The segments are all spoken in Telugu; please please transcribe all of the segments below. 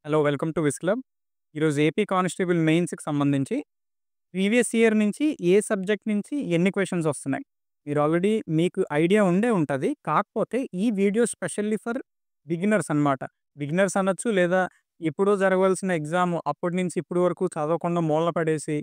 Hello! Welcome to vis club. ఈరోజు ఏపీ కానిస్టేబుల్ మెయిన్స్‌కి సంబంధించి ప్రీవియస్ ఇయర్ నుంచి ఏ సబ్జెక్ట్ నుంచి ఎన్ని క్వెషన్స్ వస్తున్నాయి. మీరు ఆల్రెడీ మీకు ఐడియా ఉండే ఉంటది. కాకపోతే ఈ వీడియో స్పెషల్లీ ఫర్ బిగినర్స్ అన్నమాట. బిగినర్స్ అనొచ్చు లేదా ఎప్పుడో జరగవలసిన ఎగ్జామ్ అప్పటి నుంచి ఇప్పటి వరకు చదవకుండా మూలన పడేసి,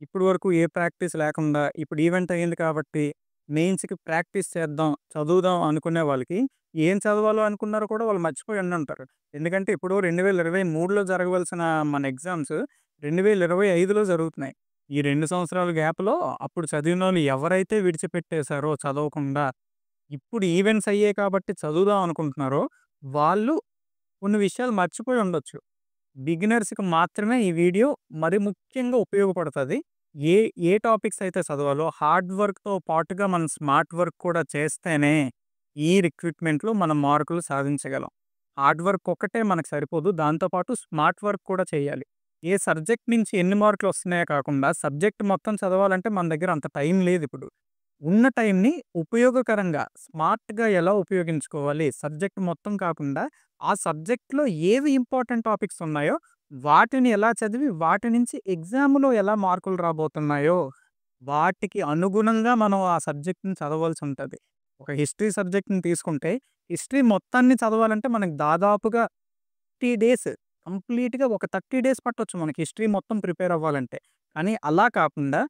ఇప్పటి వరకు ఏ ప్రాక్టీస్ లేకుండా ఇప్పుడు ఈవెంట్ అయింది కాబట్టి మెయిన్స్‌కి ప్రాక్టీస్ చేద్దాం, చదువుదాం అనుకునే వాళ్ళకి ఏం చదవాలో అనుకున్నారో కూడా వాళ్ళు మర్చిపోయి ఉండుంటారు. ఎందుకంటే ఇప్పుడు 2023లో జరగవలసిన మన ఎగ్జామ్స్ 2025లో జరుగుతున్నాయి. ఈ 2 సంవత్సరాల గ్యాప్‌లో అప్పుడు చదివినోళ్ళు ఎవరైతే విడిచిపెట్టేసారో చదవకుండా, ఇప్పుడు ఈవెంట్స్ అయ్యాయి కాబట్టి చదువుదాం అనుకుంటున్నారో, వాళ్ళు కొన్ని విషయాలు మర్చిపోయి ఉండొచ్చు. బిగినర్స్‌కి మాత్రమే ఈ వీడియో మరి ముఖ్యంగా ఉపయోగపడతది. ఏ ఏ టాపిక్స్ అయితే చదవాలో హార్డ్ వర్క్‌తో పాటుగా మనం స్మార్ట్ వర్క్ కూడా చేస్తేనే ఈ రిక్రూట్‌మెంట్‌లో మనం మార్కులు సాధించగలం. హార్డ్ వర్క్ ఒక్కటే మనకు సరిపోదు. దాంతో పాటు స్మార్ట్ వర్క్ కూడా చేయాలి. ఏ సబ్జెక్ట్ నుంచి ఎన్ని మార్కులు వస్తున్నాయో కాకుండా సబ్జెక్ట్ మొత్తం చదవాలంటే మన దగ్గర అంత టైం లేదిప్పుడు. ఉన్న టైంని ఉపయోగకరంగా, స్మార్ట్‌గా ఎలా ఉపయోగించుకోవాలి, సబ్జెక్ట్ మొత్తం కాకుండా, ఆ సబ్జెక్ట్‌లో ఏవి ఇంపార్టెంట్ టాపిక్స్ ఉన్నాయో, వాటిని ఎలా చదివి, వాటి నుంచి ఎగ్జామ్‌లో ఎలా మార్కులు రాబోతున్నాయో, వాటికి అనుగుణంగా మనం ఆ సబ్జెక్ట్‌ని చదవాల్సుంటది. ఒక హిస్టరీ సబ్జెక్ట్‌ని తీసుకుంటే, హిస్టరీ మొత్తాన్ని చదవాలంటే మనకు దాదాపుగా 30 డేస్ కంప్లీట్‌గా ఒక 30 డేస్ పట్టొచ్చు మనకి హిస్టరీ మొత్తం ప్రిపేర్ అవ్వాలంటే. కానీ అలా కాకుండా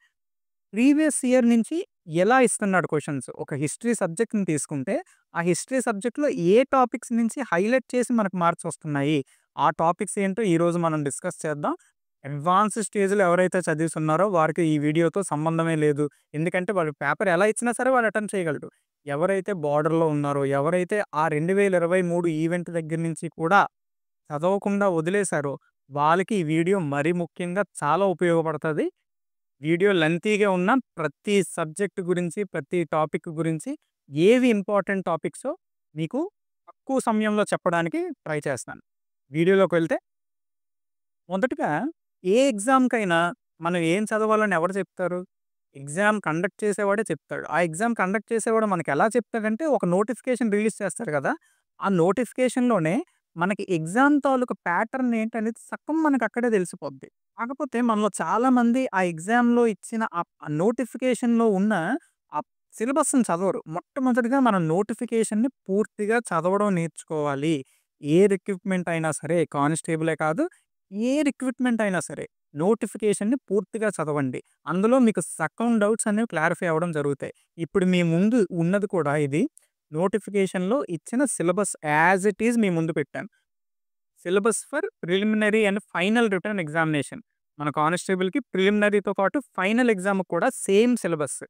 ప్రీవియస్ ఇయర్ నుంచి ఎలా ఇస్తున్నాడు క్వెషన్స్. ఒక హిస్టరీ సబ్జెక్ట్‌ని తీసుకుంటే, ఆ హిస్టరీ సబ్జెక్ట్‌లో ఏ టాపిక్స్ నుంచి హైలైట్ చేసి మనకు మార్క్స్ వస్తున్నాయి. ఆ టాపిక్స్ ఏంటో ఈరోజు మనం డిస్కస్ చేద్దాం. అడ్వాన్స్ స్టేజ్‌లో ఎవరైతే చదివిస్తున్నారో వారికి ఈ వీడియోతో సంబంధమే లేదు. ఎందుకంటే వాళ్ళు పేపర్ ఎలా ఇచ్చినా సరే వాళ్ళు అటెంప్ట్ చేయగలరు. ఎవరైతే బోర్డర్‌లో ఉన్నారో, ఎవరైతే ఆ 2023 ఈవెంట్ దగ్గర నుంచి కూడా చదవకుండా వదిలేసారో, వాళ్ళకి ఈ వీడియో మరీ ముఖ్యంగా చాలా ఉపయోగపడతది. వీడియో లెంతీగా ఉన్న ప్రతి సబ్జెక్ట్ గురించి, ప్రతి టాపిక్ గురించి ఏవి ఇంపార్టెంట్ టాపిక్సో మీకు తక్కువ సమయంలో చెప్పడానికి ట్రై చేస్తాను. వీడియోలోకి వెళ్తే మొదటగా ఏ ఎగ్జామ్‌కైనా మనం ఏం చదవాలని ఎవరు చెప్తారు? ఎగ్జామ్ కండక్ట్ చేసేవాడే చెప్తాడు. ఆ ఎగ్జామ్ కండక్ట్ చేసేవాడు మనకెలా చెప్తాడంటే ఒక నోటిఫికేషన్ రిలీజ్ చేస్తారు గదా! ఆ నోటిఫికేషన్‌లోనే మనకి ఎగ్జామ్ తాలూకు ప్యాటర్న్ ఏంటనేది సగం మనకక్కడే తెలిసిపోద్ది. కాకపోతే మనలో చాలామంది ఆ ఎగ్జామ్‌లో ఇచ్చిన ఆ నోటిఫికేషన్‌లో ఉన్న ఆ సిలబస్‌ని చదవరు. మొట్టమొదటిగా మనం నోటిఫికేషన్‌ని పూర్తిగా చదవడం నేర్చుకోవాలి. ఏ రిక్రూట్‌మెంట్ అయినా సరే కానిస్టేబులే కాదు, ఏ రిక్రూట్‌మెంట్ అయినా సరే నోటిఫికేషన్‌ని పూర్తిగా చదవండి. అందులో మీకు సగం డౌట్స్ అనేవి క్లారిఫై అవ్వడం జరుగుతాయి. ఇప్పుడు మీ ముందు ఉన్నది కూడా ఇది నోటిఫికేషన్‌లో ఇచ్చిన సిలబస్ యాజ్ ఇట్ ఈజ్ మీ ముందు పెట్టాను. Syllabus for preliminary and final written examination. మన కానిస్టేబుల్‌కి ప్రిలిమినరీతో పాటు ఫైనల్ ఎగ్జామ్‌కి కూడా సేమ్ సిలబస్.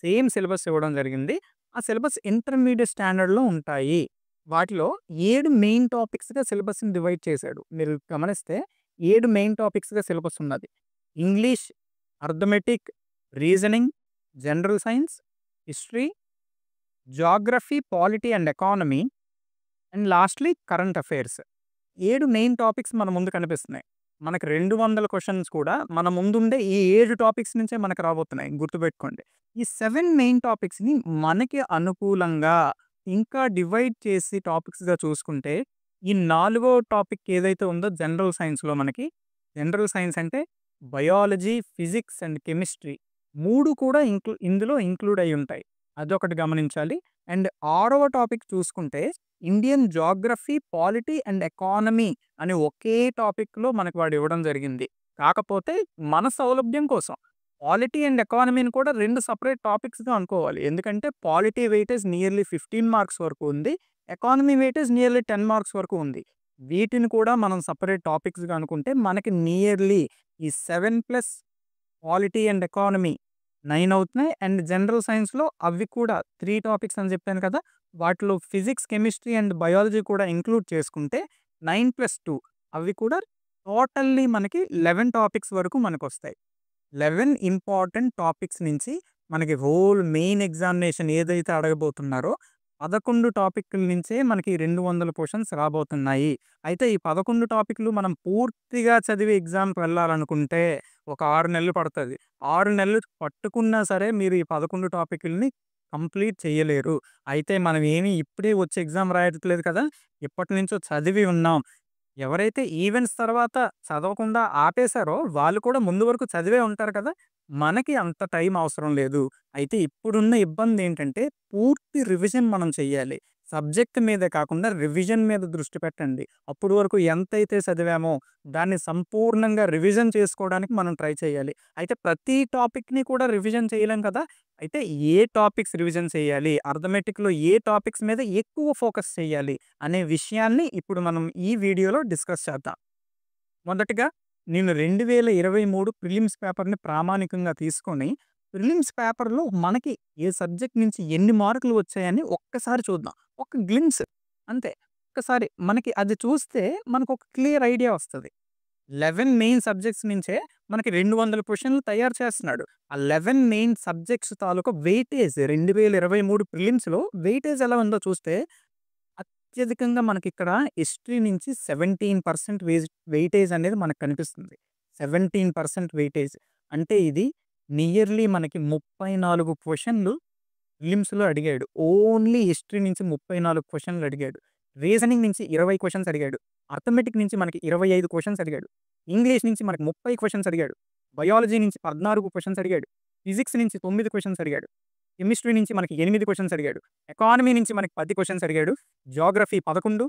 సేమ్ సిలబస్ ఇవ్వడం జరిగింది. ఆ సిలబస్ ఇంటర్మీడియేట్ స్టాండర్డ్‌లో ఉంటాయి. వాటిలో 7 మెయిన్ టాపిక్స్‌గా సిలబస్‌ని డివైడ్ చేశాడు. మీరు గమనిస్తే 7 మెయిన్ టాపిక్స్‌గా సిలబస్ ఉన్నది. English, arithmetic, reasoning, general science, history, Geography, polity and economy and lastly current affairs. 7 main topics మన ముందు కనిపిస్తున్నాయి. మనకు 200 క్వెషన్స్ కూడా మన ముందుండే ఈ 7 టాపిక్స్ నుంచే మనకు రాబోతున్నాయి. గుర్తుపెట్టుకోండి. ఈ 7 మెయిన్ టాపిక్స్‌ని మనకి అనుకూలంగా ఇంకా డివైడ్ చేసి టాపిక్స్‌గా చూసుకుంటే, ఈ నాలుగో టాపిక్ ఏదైతే ఉందో జనరల్ సైన్స్‌లో మనకి, జనరల్ సైన్స్ అంటే బయాలజీ, ఫిజిక్స్ అండ్ కెమిస్ట్రీ 3 కూడా ఇందులో ఇంక్లూడ్ అయ్యుంటాయి. అదొకటి గమనించాలి. అండ్ ఆరవ టాపిక్ చూసుకుంటే Indian Geography, polity and economy అని ఒకే టాపిక్‌లో మనకు వాడు ఇవ్వడం జరిగింది. కాకపోతే మన సౌలభ్యం కోసం పాలిటీ అండ్ ఎకానమీని కూడా 2 సెపరేట్ టాపిక్స్‌గా అనుకోవాలి. ఎందుకంటే పాలిటీ వెయిటేజ్ నియర్లీ 15 మార్క్స్ వరకు ఉంది. ఎకానమీ వెయిటేజ్ నియర్లీ 10 మార్క్స్ వరకు ఉంది. వీటిని కూడా మనం సెపరేట్ టాపిక్స్‌గా అనుకుంటే మనకి నియర్లీ ఈ 7 ప్లస్ పాలిటీ అండ్ ఎకానమీ 9 అవుతున్నాయి. అండ్ జనరల్ సైన్స్‌లో అవి కూడా 3 టాపిక్స్ అని చెప్పాను కదా! వాటిలో ఫిజిక్స్, కెమిస్ట్రీ అండ్ బయాలజీ కూడా ఇంక్లూడ్ చేసుకుంటే 9+2 అవి కూడా టోటల్లీ మనకి 11 టాపిక్స్ వరకు మనకొస్తాయి. 11 ఇంపార్టెంట్ టాపిక్స్ నుంచి మనకి హోల్ మెయిన్ ఎగ్జామినేషన్ ఏదైతే అడగబోతున్నారో 11 టాపిక్‌ల నుంచే మనకి 200 క్వెషన్స్ రాబోతున్నాయి. అయితే ఈ 11 టాపిక్‌లు మనం పూర్తిగా చదివి ఎగ్జామ్‌కి వెళ్ళాలనుకుంటే ఒక 6 నెలలు పడతది. 6 నెలలు పట్టుకున్నా సరే మీరు ఈ 11 టాపిక్‌లని కంప్లీట్ చేయలేరు. అయితే మనం ఏమి ఇప్పుడే వచ్చి ఎగ్జామ్ రాయట్లేదు కదా! ఎప్పటినుంచో చదివి ఉన్నాం. ఎవరైతే ఈవెంట్స్ తర్వాత చదవకుండా ఆపేసారో వాళ్ళు కూడా ముందు వరకు చదివే ఉంటారు కదా! మనకి అంత టైం అవసరం లేదు. అయితే ఇప్పుడున్న ఇబ్బందేంటంటే పూర్తి రివిజన్ మనం చెయ్యాలి. సబ్జెక్ట్ మీదే కాకుండా రివిజన్ మీద దృష్టి పెట్టండి. అప్పటి వరకు ఎంతైతే చదివామో దాన్ని సంపూర్ణంగా రివిజన్ చేసుకోవడానికి మనం ట్రై చేయాలి. అయితే ప్రతి టాపిక్‌ని కూడా రివిజన్ చేయలేం కదా! అయితే ఏ టాపిక్స్ రివిజన్ చేయాలి? అర్థమెటిక్‌లో ఏ టాపిక్స్ మీద ఎక్కువ ఫోకస్ చేయాలి? అనే విషయాన్ని ఇప్పుడు మనం ఈ వీడియోలో డిస్కస్ చేద్దాం. మొదటగా నేను 2023 ప్రిలిమ్స్ పేపర్‌ని ప్రామాణికంగా తీసుకొని, ప్రిలిమ్స్ పేపర్‌లో మనకి ఏ సబ్జెక్ట్ నుంచి ఎన్ని మార్కులు వచ్చాయని ఒక్కసారి చూద్దాం. ఒక గ్లింప్స్ అంతే. ఒక్కసారి మనకి అది చూస్తే మనకొక క్లియర్ ఐడియా వస్తది. 11 మెయిన్ సబ్జెక్ట్స్ నుంచే మనకి 200 క్వెషన్‌లు తయారు చేస్తున్నాడు. ఆ 11 మెయిన్ సబ్జెక్ట్స్ తాలూకా వెయిటేజ్ 2023 ప్రిలిమ్స్‌లో వెయిటేజ్ ఎలా ఉందో చూస్తే అత్యధికంగా మనకిక్కడ హిస్టరీ నుంచి 17% వెయిటేజ్ అనేది మనకు కనిపిస్తుంది. 17% వెయిటేజ్. అంటే ఇది నియర్లీ మనకి 34 క్వెషన్‌లు ప్రిలిమ్స్‌లో అడిగాడు. ఓన్లీ హిస్టరీ నుంచి 34 క్వెషన్‌లు అడిగాడు. రీజనింగ్ నుంచి 20 క్వెషన్స్ అడిగాడు. అర్థమెటిక్ నుంచి మనకి 25 క్వెషన్స్ అడిగాడు. ఇంగ్లీష్ నుంచి మనకి 30 క్వెషన్స్ అడిగాడు. బయాలజీ నుంచి 14 క్వెషన్స్ అడిగాడు. ఫిజిక్స్ నుంచి 9 క్వెషన్స్ అడిగాడు. కెమిస్ట్రీ నుంచి మనకి 8 క్వెషన్స్ అడిగాడు. ఎకానమీ నుంచి మనకి 10 క్వెషన్స్ అడిగాడు. జియోగ్రఫీ 11,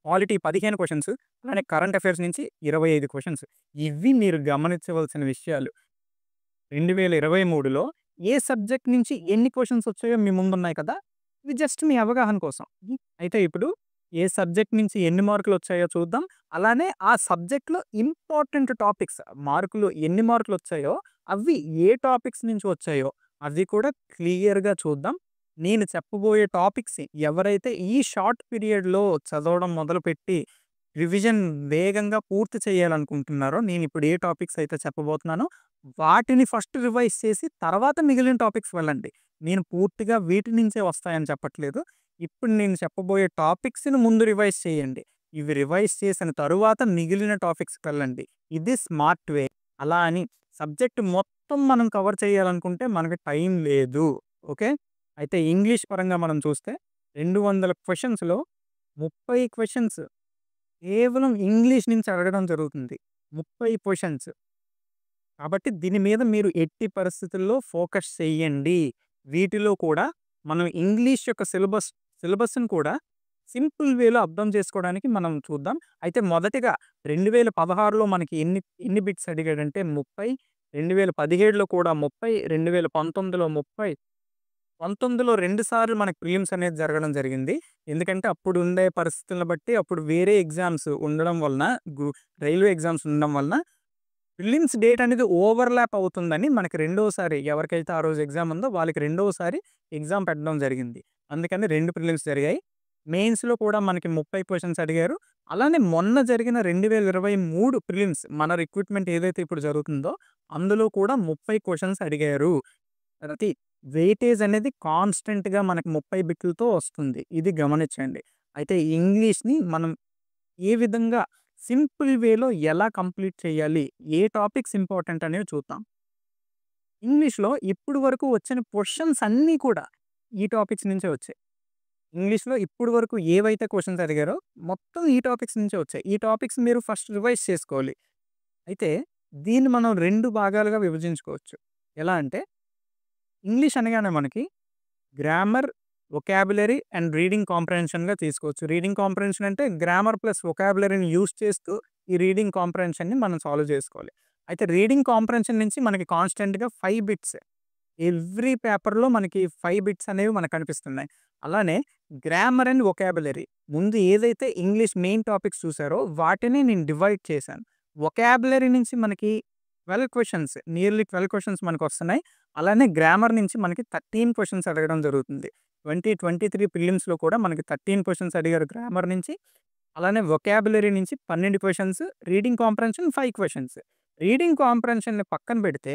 పాలిటీ 15 క్వెషన్స్, అలానే కరెంట్ అఫైర్స్ నుంచి 25 క్వెషన్స్. ఇవి మీరు గమనించవలసిన విషయాలు. 2023లో ఏ సబ్జెక్ట్ నుంచి ఎన్ని క్వెషన్స్ వచ్చాయో మీ ముందున్నాయి కదా! ఇవి జస్ట్ మీ అవగాహన కోసం. అయితే ఇప్పుడు ఏ సబ్జెక్ట్ నుంచి ఎన్ని మార్కులు వచ్చాయో చూద్దాం. అలానే ఆ సబ్జెక్ట్‌లో ఇంపార్టెంట్ టాపిక్స్ మార్కులు ఎన్ని మార్కులు వచ్చాయో అవి ఏ టాపిక్స్ నుంచి వచ్చాయో అవి కూడా క్లియర్‌గా చూద్దాం. నేను చెప్పబోయే టాపిక్స్ ఎవరైతే ఈ షార్ట్ పీరియడ్‌లో చదవడం మొదలుపెట్టి రివిజన్ వేగంగా పూర్తి చేయాలనుకుంటున్నారో నేనిప్పుడు ఏ టాపిక్స్ అయితే చెప్పబోతున్నానో వాటిని ఫస్ట్ రివైజ్ చేసి తర్వాత మిగిలిన టాపిక్స్ వెళ్ళండి. నేను పూర్తిగా వీటి నుంచే వస్తాయని చెప్పట్లేదు. ఇప్పుడు నేను చెప్పబోయే టాపిక్స్‌ని ముందు రివైజ్ చేయండి. ఇవి రివైజ్ చేసిన తరువాత మిగిలిన టాపిక్స్‌కి వెళ్ళండి. ఇది స్మార్ట్ వే. అలా అని సబ్జెక్ట్ మొత్తం మనం కవర్ చేయాలనుకుంటే మనకి టైం లేదు. ఓకే. అయితే ఇంగ్లీష్ పరంగా మనం చూస్తే 200 క్వెషన్స్‌లో 30 క్వెషన్స్ కేవలం ఇంగ్లీష్ నుంచి అడగడం జరుగుతుంది. 30 క్వెషన్స్. కాబట్టి దీని మీద మీరు ఎట్టి పరిస్థితుల్లో ఫోకస్ చెయ్యండి. వీటిలో కూడా మనం ఇంగ్లీష్ యొక్క సిలబస్‌ని కూడా సింపుల్ వేలో అర్థం చేసుకోవడానికి మనం చూద్దాం. అయితే మొదటిగా 2016లో మనకి ఎన్ని బిట్స్ అడిగాడంటే 30, 2017లో కూడా 30, 2019లో 30, 19లో 2 సార్లు మనకు ప్రిలిమ్స్ అనేది జరగడం జరిగింది. ఎందుకంటే అప్పుడు ఉండే పరిస్థితులను బట్టి అప్పుడు వేరే ఎగ్జామ్స్ ఉండడం వలన రైల్వే ఎగ్జామ్స్ ఉండడం వలన ప్రిలిమ్స్ డేట్ అనేది ఓవర్‌లాప్ అవుతుందని మనకి రెండోసారి ఎవరికైతే ఆ రోజు ఎగ్జామ్ ఉందో వాళ్ళకి రెండోసారి ఎగ్జామ్ పెట్టడం జరిగింది. అందుకని 2 ప్రిలిమ్స్ జరిగాయి. మెయిన్స్‌లో కూడా మనకి 30 క్వెషన్స్ అడిగారు. అలానే మొన్న జరిగిన 2023 ప్రిలిమ్స్ మన రిక్రూట్‌మెంట్ ఏదైతే ఇప్పుడు జరుగుతుందో అందులో కూడా 30 క్వెషన్స్ అడిగారు. ప్రతి వెయిటేజ్ అనేది కాన్స్టెంట్‌గా మనకి 30 బిట్లతో వస్తుంది. ఇది గమనించండి. అయితే ఇంగ్లీష్‌ని మనం ఏ విధంగా సింపుల్ వేలో ఎలా కంప్లీట్ చేయాలి? ఏ టాపిక్స్ ఇంపార్టెంట్ అనేవి చూద్దాం. ఇంగ్లీష్‌లో ఇప్పటి వరకు వచ్చిన క్వెషన్స్ అన్నీ కూడా ఈ టాపిక్స్ నుంచే వచ్చాయి. ఇంగ్లీష్‌లో ఇప్పటి వరకు ఏవైతే క్వెషన్స్ అడిగారో మొత్తం ఈ టాపిక్స్ నుంచే వచ్చాయి. ఈ టాపిక్స్ మీరు ఫస్ట్ రివైజ్ చేసుకోవాలి. అయితే దీన్ని మనం 2 భాగాలుగా విభజించుకోవచ్చు. ఎలా అంటే ఇంగ్లీష్ అనగానే మనకి గ్రామర్, వొకాబులరీ అండ్ రీడింగ్ కాంప్రహెన్షన్‌గా తీసుకోవచ్చు. రీడింగ్ కాంప్రహెన్షన్ అంటే గ్రామర్ ప్లస్ వొకాబులరీని యూజ్ చేస్తూ ఈ రీడింగ్ కాంప్రహెన్షన్‌ని మనం సాల్వ్ చేసుకోవాలి. అయితే రీడింగ్ కాంప్రహెన్షన్ నుంచి మనకి కాన్స్టెంట్‌గా 5 బిట్స్ ఎవ్రీ పేపర్‌లో మనకి 5 బిట్స్ అనేవి మనకు కనిపిస్తున్నాయి. అలానే గ్రామర్ అండ్ వొకాబులరీ ముందు ఏదైతే ఇంగ్లీష్ మెయిన్ టాపిక్స్ చూసారో వాటిని నేను డివైడ్ చేశాను. వొకాబులరీ నుంచి మనకి 12 క్వెషన్స్ నియర్లీ 12 క్వెషన్స్ మనకొస్తున్నాయి. అలానే గ్రామర్ నుంచి మనకి 13 క్వెషన్స్ అడగడం జరుగుతుంది. 2023 ప్రిలిమ్స్‌లో కూడా మనకి 13 క్వెషన్స్ అడిగారు గ్రామర్ నుంచి. అలానే వొకాబులరీ నుంచి 12 questions, reading comprehension 5 questions. Reading కాంప్రహెన్షన్‌ని పక్కన పెడితే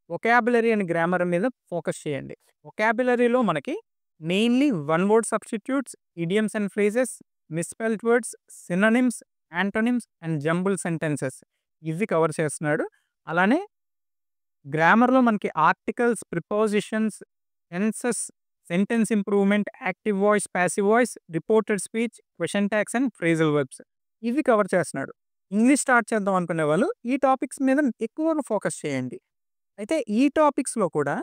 వొకాబులరీ అండ్ గ్రామర్ మీద ఫోకస్ చేయండి. వొకాబులరీలో మనకి mainly one word substitutes, idioms and phrases, misspelled words, synonyms, antonyms and jumble sentences ఇవి కవర్ చేస్తున్నాడు. అలానే గ్రామర్‌లో మనకి articles, prepositions, tenses, sentence improvement, active voice, passive voice, reported speech, question tags and phrasal verbs ఇవి కవర్ చేస్తున్నాడు. ఇంగ్లీష్ స్టార్ట్ చేద్దాం అనుకునే వాళ్ళు ఈ టాపిక్స్ మీద ఎక్కువగా ఫోకస్ చేయండి. అయితే ఈ టాపిక్స్‌లో కూడా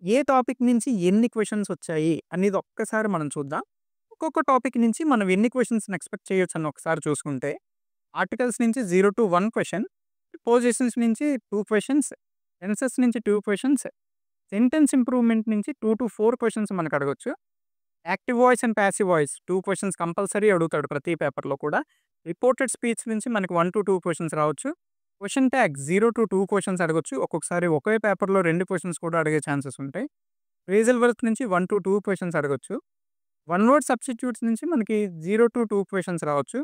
ఏ టాపిక్ నుంచి ఎన్ని క్వెషన్స్ వచ్చాయి అనేది ఒక్కసారి మనం చూద్దాం. ఒక్కొక్క టాపిక్ నుంచి మనం ఎన్ని క్వెషన్స్‌ని ఎక్స్‌పెక్ట్ చేయొచ్చని ఒకసారి చూసుకుంటే, ఆర్టికల్స్ నుంచి 0-1 క్వెషన్, ప్రిపోజిషన్స్ నుంచి 2 క్వెషన్స్, టెన్సెస్ నుంచి 2 క్వెషన్స్, సెంటెన్స్ ఇంప్రూవ్‌మెంట్ నుంచి 2-4 క్వెషన్స్ మనకు అడగొచ్చు. Active voice and passive voice 2 questions compulsory అడుగుతాడు ప్రతి పేపర్‌లో కూడా. రిపోర్టెడ్ స్పీచ్ నుంచి మనకి 1-2 క్వెషన్స్ రావచ్చు. క్వెషన్ ట్యాగ్ 0-2 క్వెషన్స్ అడగొచ్చు. ఒక్కొక్కసారి ఒకే పేపర్‌లో 2 క్వెషన్స్ కూడా అడిగే ఛాన్సెస్ ఉంటాయి. ఫ్రేజల్ వర్క్ నుంచి 1-2 క్వెషన్స్ అడగొచ్చు. వన్ వర్డ్ సబ్స్టిట్యూట్స్ నుంచి మనకి 0-2 క్వెషన్స్ రావచ్చు.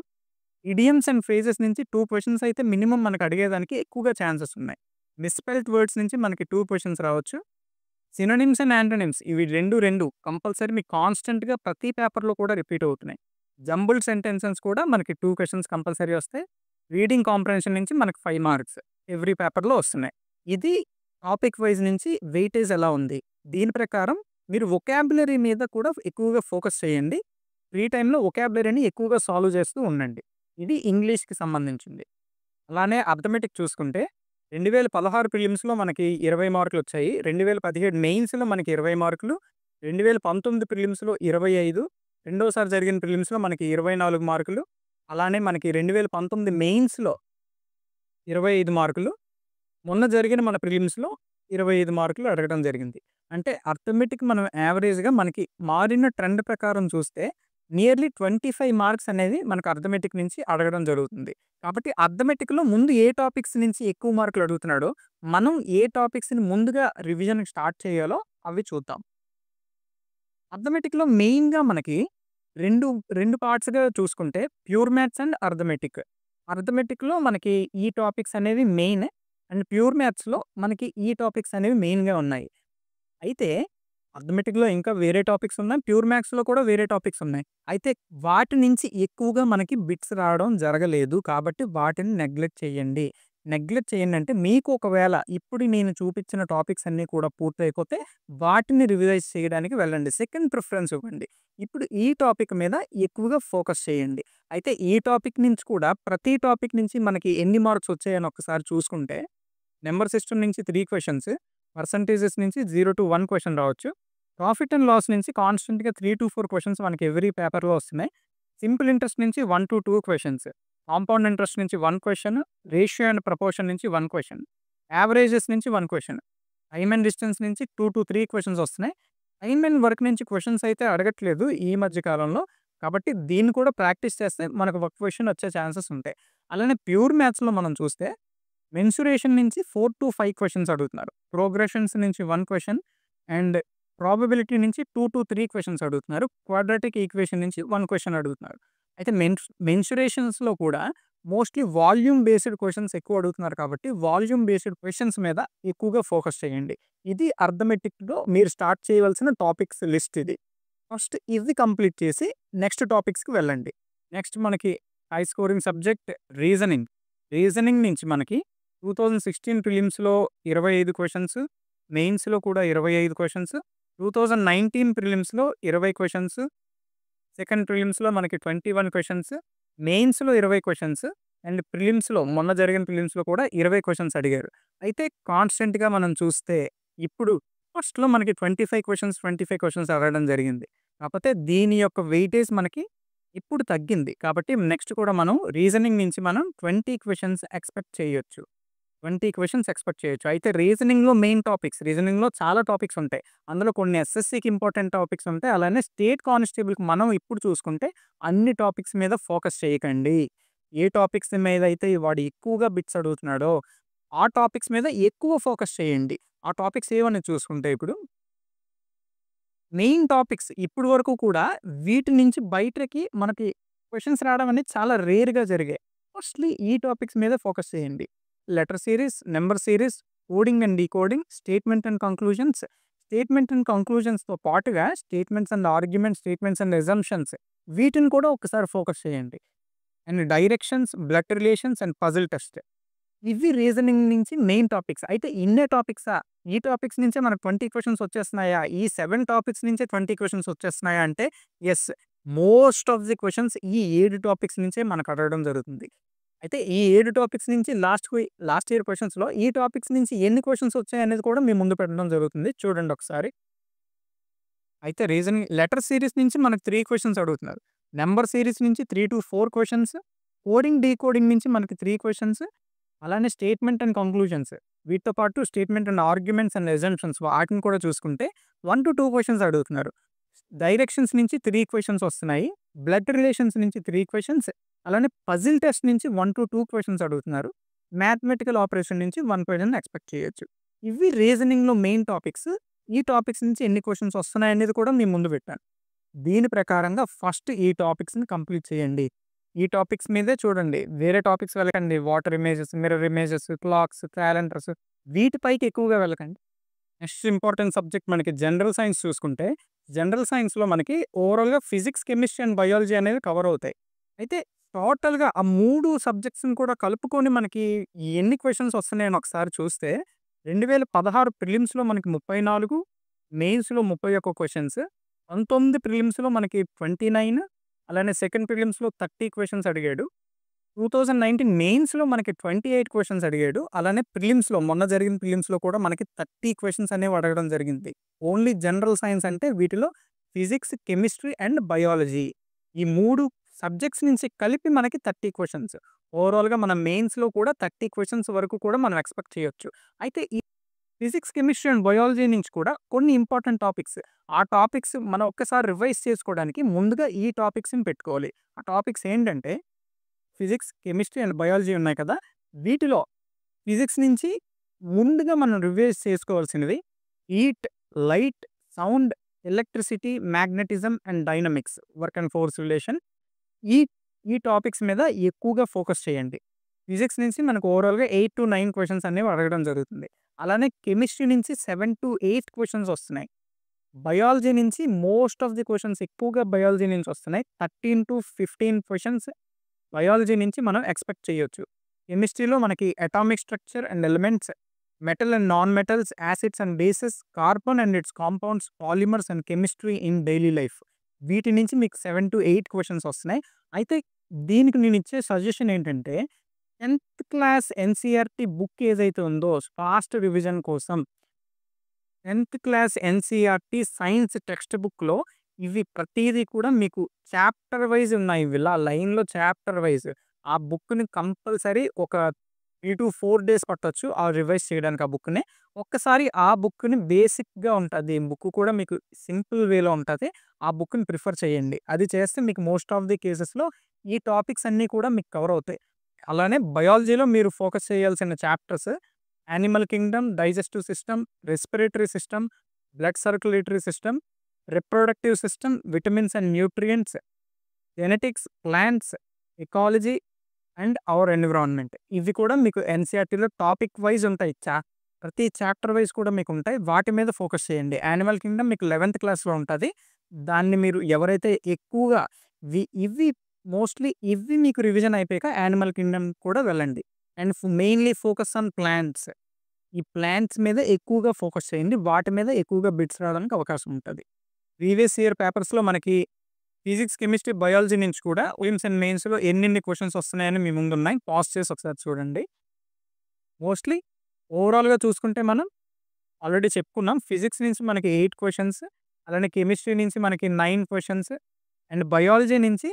ఇడియమ్స్ అండ్ ఫ్రేజెస్ నుంచి 2 క్వెషన్స్ అయితే మినిమమ్ మనకు అడిగేదానికి ఎక్కువగా ఛాన్సెస్ ఉన్నాయి. మిస్‌స్పెల్డ్ వర్డ్స్ నుంచి మనకి 2 క్వెషన్స్ రావచ్చు. సినోనిమ్స్ అండ్ యాంటోనిమ్స్ ఇవి 2 కంపల్సరీ మీకు కాన్స్టెంట్‌గా ప్రతి పేపర్‌లో కూడా రిపీట్ అవుతున్నాయి. జంబుల్డ్ సెంటెన్సెస్ కూడా మనకి 2 క్వెషన్స్ కంపల్సరీ వస్తాయి. రీడింగ్ కాంప్రహెన్షన్ నుంచి మనకు 5 మార్క్స్ ఎవ్రీ పేపర్‌లో వస్తున్నాయి. ఇది టాపిక్ వైస్ నుంచి వెయిటేజ్ ఎలా ఉంది? దీని ప్రకారం మీరు వొకాబులరీ మీద కూడా ఎక్కువగా ఫోకస్ చేయండి. ఫ్రీ టైమ్‌లో వొకాబులరీని ఎక్కువగా సాల్వ్ చేస్తూ ఉండండి. ఇది ఇంగ్లీష్‌కి సంబంధించింది. అలానే అర్థమెటిక్ చూసుకుంటే 2016 ప్రిలిమ్స్‌లో మనకి 20 మార్కులొచ్చాయి. 2017 మెయిన్స్‌లో మనకి 20 మార్కులు. 2019 ప్రిలిమ్స్‌లో 25, రెండోసారి జరిగిన ప్రిలిమ్స్‌లో మనకి 24 మార్కులు. అలానే మనకి 2019 మెయిన్స్‌లో 25 మార్కులు. మొన్న జరిగిన మన ప్రిలిమ్స్‌లో 25 మార్కులు అడగడం జరిగింది. అంటే అర్థమెటిక్ మనం యావరేజ్‌గా మనకి మారిన ట్రెండ్ ప్రకారం చూస్తే నియర్లీ 25 మార్క్స్ అనేది మనకు అర్థమెటిక్ నుంచి అడగడం జరుగుతుంది. కాబట్టి అర్థమెటిక్‌లో ముందు ఏ టాపిక్స్ నుంచి ఎక్కువ మార్కులు అడుగుతున్నాడో, మనం ఏ టాపిక్స్‌ని ముందుగా రివిజన్ స్టార్ట్ చేయాలో అవి చూద్దాం. అర్థమెటిక్‌లో మెయిన్‌గా మనకి 2 పార్ట్స్‌గా చూసుకుంటే ప్యూర్ మ్యాథ్స్ అండ్ అర్థమెటిక్. అర్థమెటిక్‌లో మనకి ఈ టాపిక్స్ అనేవి మెయిన్ అండ్ ప్యూర్ మ్యాథ్స్‌లో మనకి ఈ టాపిక్స్ అనేవి మెయిన్‌గా ఉన్నాయి. అయితే అర్థమెటిక్‌లో ఇంకా వేరే టాపిక్స్ ఉన్నాయి. ప్యూర్ మ్యాథ్స్‌లో కూడా వేరే టాపిక్స్ ఉన్నాయి. అయితే వాటి నుంచి ఎక్కువగా మనకి బిట్స్ రావడం జరగలేదు. కాబట్టి వాటిని నెగ్లెక్ట్ చేయండి. నెగ్లెక్ట్ చేయండంటే మీకు ఒకవేళ ఇప్పుడు నేను చూపించిన టాపిక్స్ అన్నీ కూడా పూర్తయిపోతే వాటిని రివిజైజ్ చేయడానికి వెళ్ళండి. సెకండ్ ప్రిఫరెన్స్ ఇవ్వండి. ఇప్పుడు ఈ టాపిక్ మీద ఎక్కువగా ఫోకస్ చేయండి. అయితే ఈ టాపిక్ నుంచి కూడా ప్రతి టాపిక్ నుంచి మనకి ఎన్ని మార్క్స్ వచ్చాయని ఒకసారి చూసుకుంటే నంబర్ సిస్టమ్ నుంచి 3 క్వెషన్స్, పర్సెంటేజెస్ నుంచి 0-1 క్వెషన్ రావచ్చు. ప్రాఫిట్ అండ్ లాస్ నుంచి కాన్స్టెంట్‌గా 3-4 క్వెషన్స్ మనకి ఎవ్రీ పేపర్‌లో వస్తున్నాయి. సింపుల్ ఇంట్రెస్ట్ నుంచి 1-2 క్వెషన్స్, కాంపౌండ్ ఇంట్రెస్ట్ నుంచి 1 క్వెషన్, రేషియో అండ్ ప్రపోర్షన్ నుంచి 1 క్వెషన్, యావరేజెస్ నుంచి 1 క్వెషన్, టైమ్ అండ్ డిస్టెన్స్ నుంచి 2-3 క్వెషన్స్ వస్తున్నాయి. టైమ్ అండ్ వర్క్ నుంచి క్వెషన్స్ అయితే అడగట్లేదు ఈ మధ్య కాలంలో. కాబట్టి దీన్ని కూడా ప్రాక్టీస్ చేస్తే మనకు ఒక క్వెషన్ వచ్చే ఛాన్సెస్ ఉంటాయి. అలానే ప్యూర్ మ్యాథ్స్‌లో మనం చూస్తే మెన్సురేషన్ నుంచి 4-5 క్వెషన్స్ అడుగుతున్నారు. ప్రోగ్రెషన్స్ నుంచి 1 క్వెషన్ అండ్ ప్రాబబిలిటీ నుంచి 2-3 క్వెషన్స్ అడుగుతున్నారు. క్వాడ్రాటిక్ ఈక్వేషన్ నుంచి 1 క్వెషన్ అడుగుతున్నారు. అయితే మెన్సురేషన్స్‌లో కూడా మోస్ట్‌లీ వాల్యూమ్ బేస్డ్ క్వెషన్స్ ఎక్కువ అడుగుతున్నారు కాబట్టి వాల్యూమ్ బేస్డ్ క్వెషన్స్ మీద ఎక్కువగా ఫోకస్ చేయండి. ఇది అర్థమెటిక్‌లో మీరు స్టార్ట్ చేయవలసిన టాపిక్స్ లిస్ట్ ఇది. ఫస్ట్ ఇది కంప్లీట్ చేసి నెక్స్ట్ టాపిక్స్‌కి వెళ్ళండి. నెక్స్ట్ మనకి high scoring subject reasoning. Reasoning నుంచి మనకి 2016 ప్రిలిమ్స్‌లో 25 క్వెషన్స్, మెయిన్స్‌లో కూడా 25 క్వెషన్స్, 2019 ప్రిలిమ్స్‌లో 20 క్వెషన్స్, సెకండ్ ప్రిలిమ్స్‌లో మనకి 21 క్వెషన్స్, మెయిన్స్‌లో 20 క్వెషన్స్ అండ్ ప్రిలిమ్స్‌లో మొన్న జరిగిన ప్రిలిమ్స్‌లో కూడా 20 క్వెషన్స్ అడిగారు. అయితే కాన్స్టెంట్‌గా మనం చూస్తే ఇప్పుడు ఫస్ట్‌లో మనకి 25 క్వెషన్స్ అడగడం జరిగింది. కాకపోతే దీని యొక్క వెయిటేజ్ మనకి ఇప్పుడు తగ్గింది. కాబట్టి నెక్స్ట్ కూడా మనం రీజనింగ్ నుంచి మనం 20 క్వెషన్స్ ఎక్స్‌పెక్ట్ చేయొచ్చు. 20 క్వెషన్స్ ఎక్స్‌పెక్ట్ చేయొచ్చు. అయితే రీజనింగ్‌లో మెయిన్ టాపిక్స్, రీజనింగ్‌లో చాలా టాపిక్స్ ఉంటాయి. అందులో కొన్ని ఎస్ఎస్‌సికి ఇంపార్టెంట్ టాపిక్స్ ఉంటాయి. అలానే స్టేట్ కానిస్టేబుల్‌కి మనం ఇప్పుడు చూసుకుంటే అన్ని టాపిక్స్ మీద ఫోకస్ చేయకండి. ఏ టాపిక్స్ మీద అయితే వాడు ఎక్కువగా బిట్స్ అడుగుతున్నాడో ఆ టాపిక్స్ మీద ఎక్కువ ఫోకస్ చేయండి. ఆ టాపిక్స్ ఏవని చూసుకుంటే ఇప్పుడు మెయిన్ టాపిక్స్ ఇప్పటి వరకు కూడా వీటి నుంచి బయటకి మనకి క్వెషన్స్ రావడం అనేది చాలా రేర్‌గా జరిగాయి. మోస్ట్‌లీ ఈ టాపిక్స్ మీద ఫోకస్ చేయండి. Letter series, number series, coding and decoding, statement and conclusions. Statement and కంక్లూజన్స్‌తో పాటుగా statements and arguments, statements and assumptions వీటిని కూడా ఒకసారి ఫోకస్ చేయండి. And directions, blood relations and puzzle test. ఇవి రీజనింగ్ నుంచి మెయిన్ టాపిక్స్. అయితే ఇన్నే టాపిక్సా? ఈ టాపిక్స్ నుంచే మనకు 20 క్వెషన్స్ వచ్చేస్తున్నాయా? ఈ 7 టాపిక్స్ నుంచే 20 క్వెషన్స్ వచ్చేస్తున్నాయా అంటే yes. Most of the questions ఈ 7 టాపిక్స్ నుంచే మనకు అడగడం జరుగుతుంది. అయితే ఈ 7 టాపిక్స్ నుంచి లాస్ట్ ఇయర్ క్వెషన్స్‌లో ఈ టాపిక్స్ నుంచి ఎన్ని క్వెషన్స్ వచ్చాయనేది కూడా మీ ముందు పెట్టడం జరుగుతుంది. చూడండి ఒకసారి. అయితే రీజనింగ్ లెటర్ సీరీస్ నుంచి మనకు 3 క్వెషన్స్ అడుగుతున్నారు. నంబర్ సీరీస్ నుంచి 3-4 క్వెషన్స్. కోడింగ్, డీకోడింగ్ నుంచి మనకి 3 క్వెషన్స్. అలానే స్టేట్మెంట్ అండ్ కంక్లూజన్స్. వీటితో పాటు statement and arguments and assumptions వాటిని కూడా చూసుకుంటే 1-2 క్వెషన్స్ అడుగుతున్నారు. డైరెక్షన్స్ నుంచి 3 క్వెషన్స్ వస్తున్నాయి. బ్లడ్ రిలేషన్స్ నుంచి 3 క్వెషన్స్. అలానే పజిల్ టెస్ట్ నుంచి 1-2 క్వెషన్స్ అడుగుతున్నారు. మ్యాథమెటికల్ ఆపరేషన్ నుంచి 1 క్వెషన్ ఎక్స్‌పెక్ట్ చేయొచ్చు. ఇవి రీజనింగ్‌లో మెయిన్ టాపిక్స్. ఈ టాపిక్స్ నుంచి ఎన్ని క్వెషన్స్ వస్తున్నాయనేది కూడా మీ ముందు పెట్టాను. దీని ప్రకారంగా ఫస్ట్ ఈ టాపిక్స్‌ని కంప్లీట్ చేయండి. ఈ టాపిక్స్ మీదే చూడండి. వేరే టాపిక్స్ వెళ్ళకండి. Water images, mirror images, clocks, calendars వీటిపైకి ఎక్కువగా వెళ్ళకండి. నెక్స్ట్ ఇంపార్టెంట్ సబ్జెక్ట్ మనకి జనరల్ సైన్స్ చూసుకుంటే, జనరల్ సైన్స్‌లో మనకి ఓవరాల్‌గా ఫిజిక్స్, కెమిస్ట్రీ అండ్ బయాలజీ అనేవి కవర్ అవుతాయి. అయితే టోటల్‌గా ఆ 3 సబ్జెక్ట్స్‌ని కూడా కలుపుకొని మనకి ఎన్ని క్వెషన్స్ వస్తున్నాయని ఒకసారి చూస్తే 2016 ప్రిలిమ్స్‌లో మనకి 34, మెయిన్స్‌లో 31 క్వెషన్స్, 19 ప్రిలిమ్స్‌లో మనకి 29, అలానే సెకండ్ ప్రిలిమ్స్‌లో 30 క్వెషన్స్ అడిగాడు. 2019 మెయిన్స్‌లో మనకి 28 క్వెషన్స్ అడిగాడు. అలానే ప్రిలిమ్స్‌లో మొన్న జరిగిన ప్రిలిమ్స్‌లో కూడా మనకి 30 క్వెషన్స్ అనేవి అడగడం జరిగింది. ఓన్లీ జనరల్ సైన్స్ అంటే వీటిలో ఫిజిక్స్, కెమిస్ట్రీ అండ్ బయాలజీ. ఈ 3 సబ్జెక్ట్స్ నుంచి కలిపి మనకి 30 క్వెషన్స్. ఓవరాల్‌గా మన మెయిన్స్‌లో కూడా 30 క్వెషన్స్ వరకు కూడా మనం ఎక్స్‌పెక్ట్ చేయొచ్చు. అయితే ఈ ఫిజిక్స్, కెమిస్ట్రీ అండ్ బయాలజీ నుంచి కూడా కొన్ని ఇంపార్టెంట్ టాపిక్స్. ఆ టాపిక్స్ మనం ఒక్కసారి రివైజ్ చేసుకోవడానికి ముందుగా ఈ టాపిక్స్‌ని పెట్టుకోవాలి. ఆ టాపిక్స్ ఏంటంటే ఫిజిక్స్, కెమిస్ట్రీ అండ్ బయాలజీ ఉన్నాయి కదా! వీటిలో ఫిజిక్స్ నుంచి ముందుగా మనం రివైజ్ చేసుకోవాల్సినవి heat, light, sound, electricity, magnetism and dynamics, work and force relation. ఈ ఈ టాపిక్స్ మీద ఎక్కువగా ఫోకస్ చేయండి. ఫిజిక్స్ నుంచి మనకు ఓవరాల్‌గా 8-9 క్వెషన్స్ అనేవి అడగడం జరుగుతుంది. అలానే కెమిస్ట్రీ నుంచి 7-8 క్వెషన్స్ వస్తున్నాయి. బయాలజీ నుంచి మోస్ట్ ఆఫ్ ది క్వెషన్స్ ఎక్కువగా బయాలజీ నుంచి వస్తున్నాయి. 13-15 క్వెషన్స్ బయాలజీ నుంచి మనం ఎక్స్‌పెక్ట్ చేయొచ్చు. కెమిస్ట్రీలో మనకి atomic structure and elements, metal and non metals, acids and bases, carbon and it's compounds, polymers and chemistry in daily life. వీటి నుంచి మీకు 7-8 క్వెషన్స్ వస్తున్నాయి. అయితే దీనికి నేనిచ్చే సజెషన్ ఏంటంటే 10థ్ క్లాస్ ఎన్‌సీఈఆర్‌టీ బుక్ ఏదైతే ఉందో ఫాస్ట్ రివిజన్ కోసం 10థ్ క్లాస్ ఎన్‌సీఈఆర్‌టీ సైన్స్ టెక్స్ట్ బుక్‌లో ఇవి ప్రతీదీ కూడా మీకు చాప్టర్ వైస్ ఉన్నాయి. ఇవి ఇలా లైన్‌లో చాప్టర్ వైస్. ఆ బుక్‌ని కంపల్సరీ ఒక 3-4 డేస్ పట్టొచ్చు రివైజ్ చేయడానికి ఆ బుక్‌ని. ఒక్కసారి ఆ బుక్‌ని బేసిక్‌గా ఉంటది. బుక్ కూడా మీకు సింపుల్ వేలో ఉంటది. ఆ బుక్‌ని ప్రిఫర్ చేయండి. అది చేస్తే మీకు మోస్ట్ ఆఫ్ ది కేసెస్‌లో ఈ టాపిక్స్ అన్నీ కూడా మీకు కవర్ అవుతాయి. అలానే బయాలజీలో మీరు ఫోకస్ చేయాల్సిన chapters animal Kingdom, digestive system, respiratory system, blood circulatory system, reproductive system, vitamins and nutrients, genetics, plants, ecology and hour environment. ఇవి కూడా మీకు ఎన్‌సీఈఆర్‌టీలో టాపిక్ వైస్ ఉంటాయి. ప్రతి చాప్టర్ వైస్ కూడా మీకు ఉంటాయి. వాటి మీద ఫోకస్ చేయండి. యానిమల్ కింగ్డమ్ మీకు 11థ్ క్లాస్‌లో ఉంటది. దాన్ని మీరు ఎవరైతే ఎక్కువగా ఇవి మోస్ట్‌లీ ఇవి మీకు రివిజన్ అయిపోయాక యానిమల్ కింగ్డమ్ కూడా వెళ్ళండి. And mainly focus on plants. ఈ ప్లాంట్స్ మీద ఎక్కువగా ఫోకస్ చేయండి. వాటి మీద ఎక్కువగా బిట్స్ రావడానికి అవకాశం ఉంటది. ప్రీవియస్ ఇయర్ పేపర్స్‌లో మనకి ఫిజిక్స్, కెమిస్ట్రీ, బయాలజీ నుంచి కూడా ప్రిలిమ్స్ అండ్ మెయిన్స్‌లో ఎన్నెన్ని క్వెషన్స్ వస్తున్నాయని మీ ముందున్నాయి. పాజ్ చేసి ఒకసారి చూడండి. మోస్ట్‌లీ ఓవరాల్‌గా చూసుకుంటే మనం ఆల్రెడీ చెప్పుకున్నాం. ఫిజిక్స్ నుంచి మనకి 8 క్వెషన్స్, అలానే కెమిస్ట్రీ నుంచి మనకి 9 క్వెషన్స్ అండ్ బయాలజీ నుంచి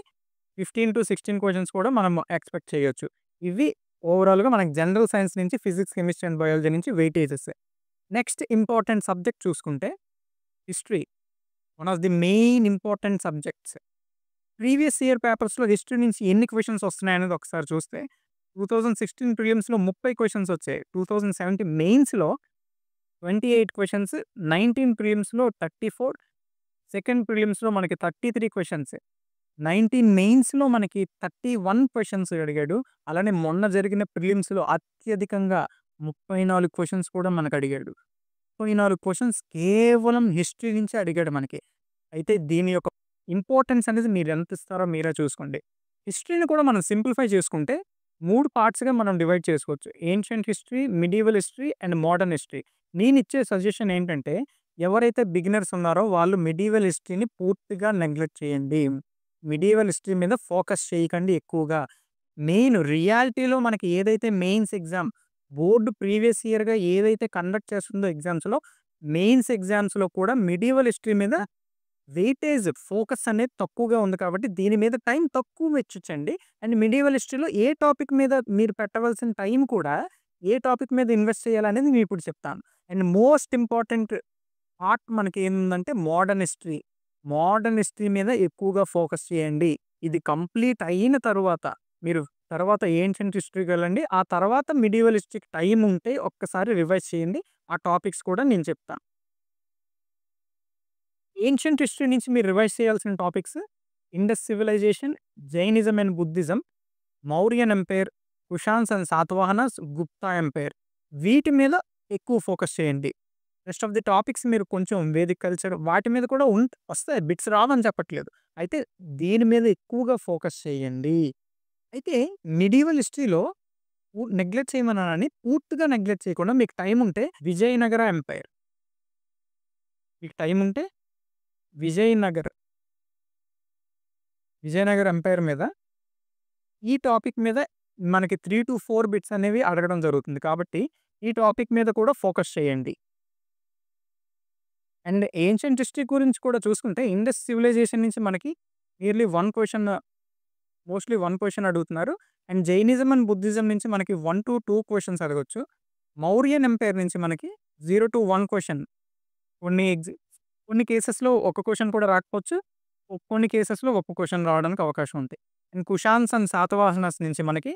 15-16 క్వెషన్స్ కూడా మనం ఎక్స్‌పెక్ట్ చేయొచ్చు. ఇవి ఓవరాల్‌గా మనకి జనరల్ సైన్స్ నుంచి ఫిజిక్స్, కెమిస్ట్రీ అండ్ బయాలజీ నుంచి వెయిటేజెస్. నెక్స్ట్ ఇంపార్టెంట్ సబ్జెక్ట్ చూసుకుంటే history. One of the main important subjects. Previous year పేపర్స్‌లో హిస్టరీ నుంచి ఎన్ని క్వెషన్స్ వస్తున్నాయనేది ఒకసారి చూస్తే 2016 ప్రిలిమ్స్‌లో 30 క్వెషన్స్ వచ్చాయి. 2017 మెయిన్స్‌లో 28 క్వెషన్స్, 19 ప్రిలిమ్స్‌లో 34, సెకండ్ ప్రిలిమ్స్‌లో మనకి 33 క్వెషన్స్, 19 మెయిన్స్‌లో మనకి 31 క్వెషన్స్ అడిగాడు. అలానే మొన్న జరిగిన ప్రిలిమ్స్‌లో అత్యధికంగా 34 క్వెషన్స్ కూడా మనకు అడిగాడు. 34 క్వెషన్స్ కేవలం హిస్టరీ నుంచే అడిగాడు మనకి. అయితే దీని యొక్క ఇంపార్టెన్స్ అనేది మీరెంత ఇస్తారో మీరే చూసుకోండి. హిస్టరీని కూడా మనం సింప్లిఫై చేసుకుంటే 3 పార్ట్స్‌గా మనం డివైడ్ చేసుకోవచ్చు. Ancient history, medieval history and modern history. నేనిచ్చే సజెషన్ ఏంటంటే ఎవరైతే బిగినర్స్ ఉన్నారో వాళ్ళు మిడీవల్ హిస్టరీని పూర్తిగా నెగ్లెక్ట్ చేయండి. మిడియవల్ హిస్టరీ మీద ఫోకస్ చేయకండి ఎక్కువగా. మెయిన్ రియాలిటీలో మనకి ఏదైతే మెయిన్స్ ఎగ్జామ్ బోర్డ్ ప్రీవియస్ ఇయర్‌గా ఏదైతే కండక్ట్ చేస్తుందో ఎగ్జామ్స్‌లో, మెయిన్స్ ఎగ్జామ్స్‌లో కూడా మిడియవల్ హిస్టరీ మీద వెయిటేజ్ ఫోకస్ అనేది తక్కువగా ఉంది కాబట్టి దీని మీద టైం తక్కువ వెచ్చించండి. అండ్ మిడియవల్ హిస్టరీలో ఏ టాపిక్ మీద మీరు పెట్టవలసిన టైం కూడా ఏ టాపిక్ మీద ఇన్వెస్ట్ చేయాలనేది నేను ఇప్పుడు చెప్తాను. అండ్ మోస్ట్ ఇంపార్టెంట్ పార్ట్ మనకి ఏముందంటే మోడర్న్ హిస్టరీ. మోడర్న్ హిస్టరీ మీద ఎక్కువగా ఫోకస్ చేయండి. ఇది కంప్లీట్ అయిన తరువాత మీరు తర్వాత ఏన్షియంట్ హిస్టరీకి వెళ్ళండి. ఆ తర్వాత మిడియవల్ హిస్టరీకి టైం ఉంటే ఒక్కసారి రివైజ్ చేయండి. ఆ టాపిక్స్ కూడా నేను చెప్తాను. ఏన్షియంట్ హిస్టరీ నుంచి మీరు రివైజ్ చేయాల్సిన topics Indus civilisation, Jainism and Buddhism, Mauryan empire, Kushans and Satavahanas, Gupta empire. వీటి మీద ఎక్కువ ఫోకస్ చేయండి. రెస్ట్ ఆఫ్ ది టాపిక్స్ మీరు కొంచెం వేదిక్ కల్చర్ వాటి మీద కూడా వస్తాయి. బిట్స్ రావని చెప్పట్లేదు. అయితే దీని మీద ఎక్కువగా ఫోకస్ చేయండి. అయితే మిడియవల్ హిస్టరీలో నెగ్లెక్ట్ చేయమన్నానని పూర్తిగా నెగ్లెక్ట్ చేయకుండా మీకు టైం ఉంటే విజయనగర ఎంపైర్. మీకు టైం ఉంటే విజయనగర్ ఎంపైర్ మీద ఈ టాపిక్ మీద మనకి 3-4 బిట్స్ అనేవి అడగడం జరుగుతుంది. కాబట్టి ఈ టాపిక్ మీద కూడా ఫోకస్ చేయండి. అండ్ ఏన్షియంట్ హిస్టరీ గురించి కూడా చూసుకుంటే ఇండస్ సివిలైజేషన్ నుంచి మనకి నియర్లీ 1 క్వెషన్ మోస్ట్‌లీ 1 క్వెషన్ అడుగుతున్నారు. అండ్ జైనిజం అండ్ బుద్ధిజం నుంచి మనకి 1-2 క్వెషన్స్ అడగొచ్చు. మౌర్యన్ ఎంపైర్ నుంచి మనకి 0-1 క్వెషన్. కొన్ని కొన్ని కేసెస్‌లో ఒక క్వెషన్ కూడా రాకపోవచ్చు. కొన్ని కేసెస్‌లో ఒక క్వెషన్ రావడానికి అవకాశం ఉంది. అండ్ కుషాన్స్ అండ్ శాతవాహనస్ నుంచి మనకి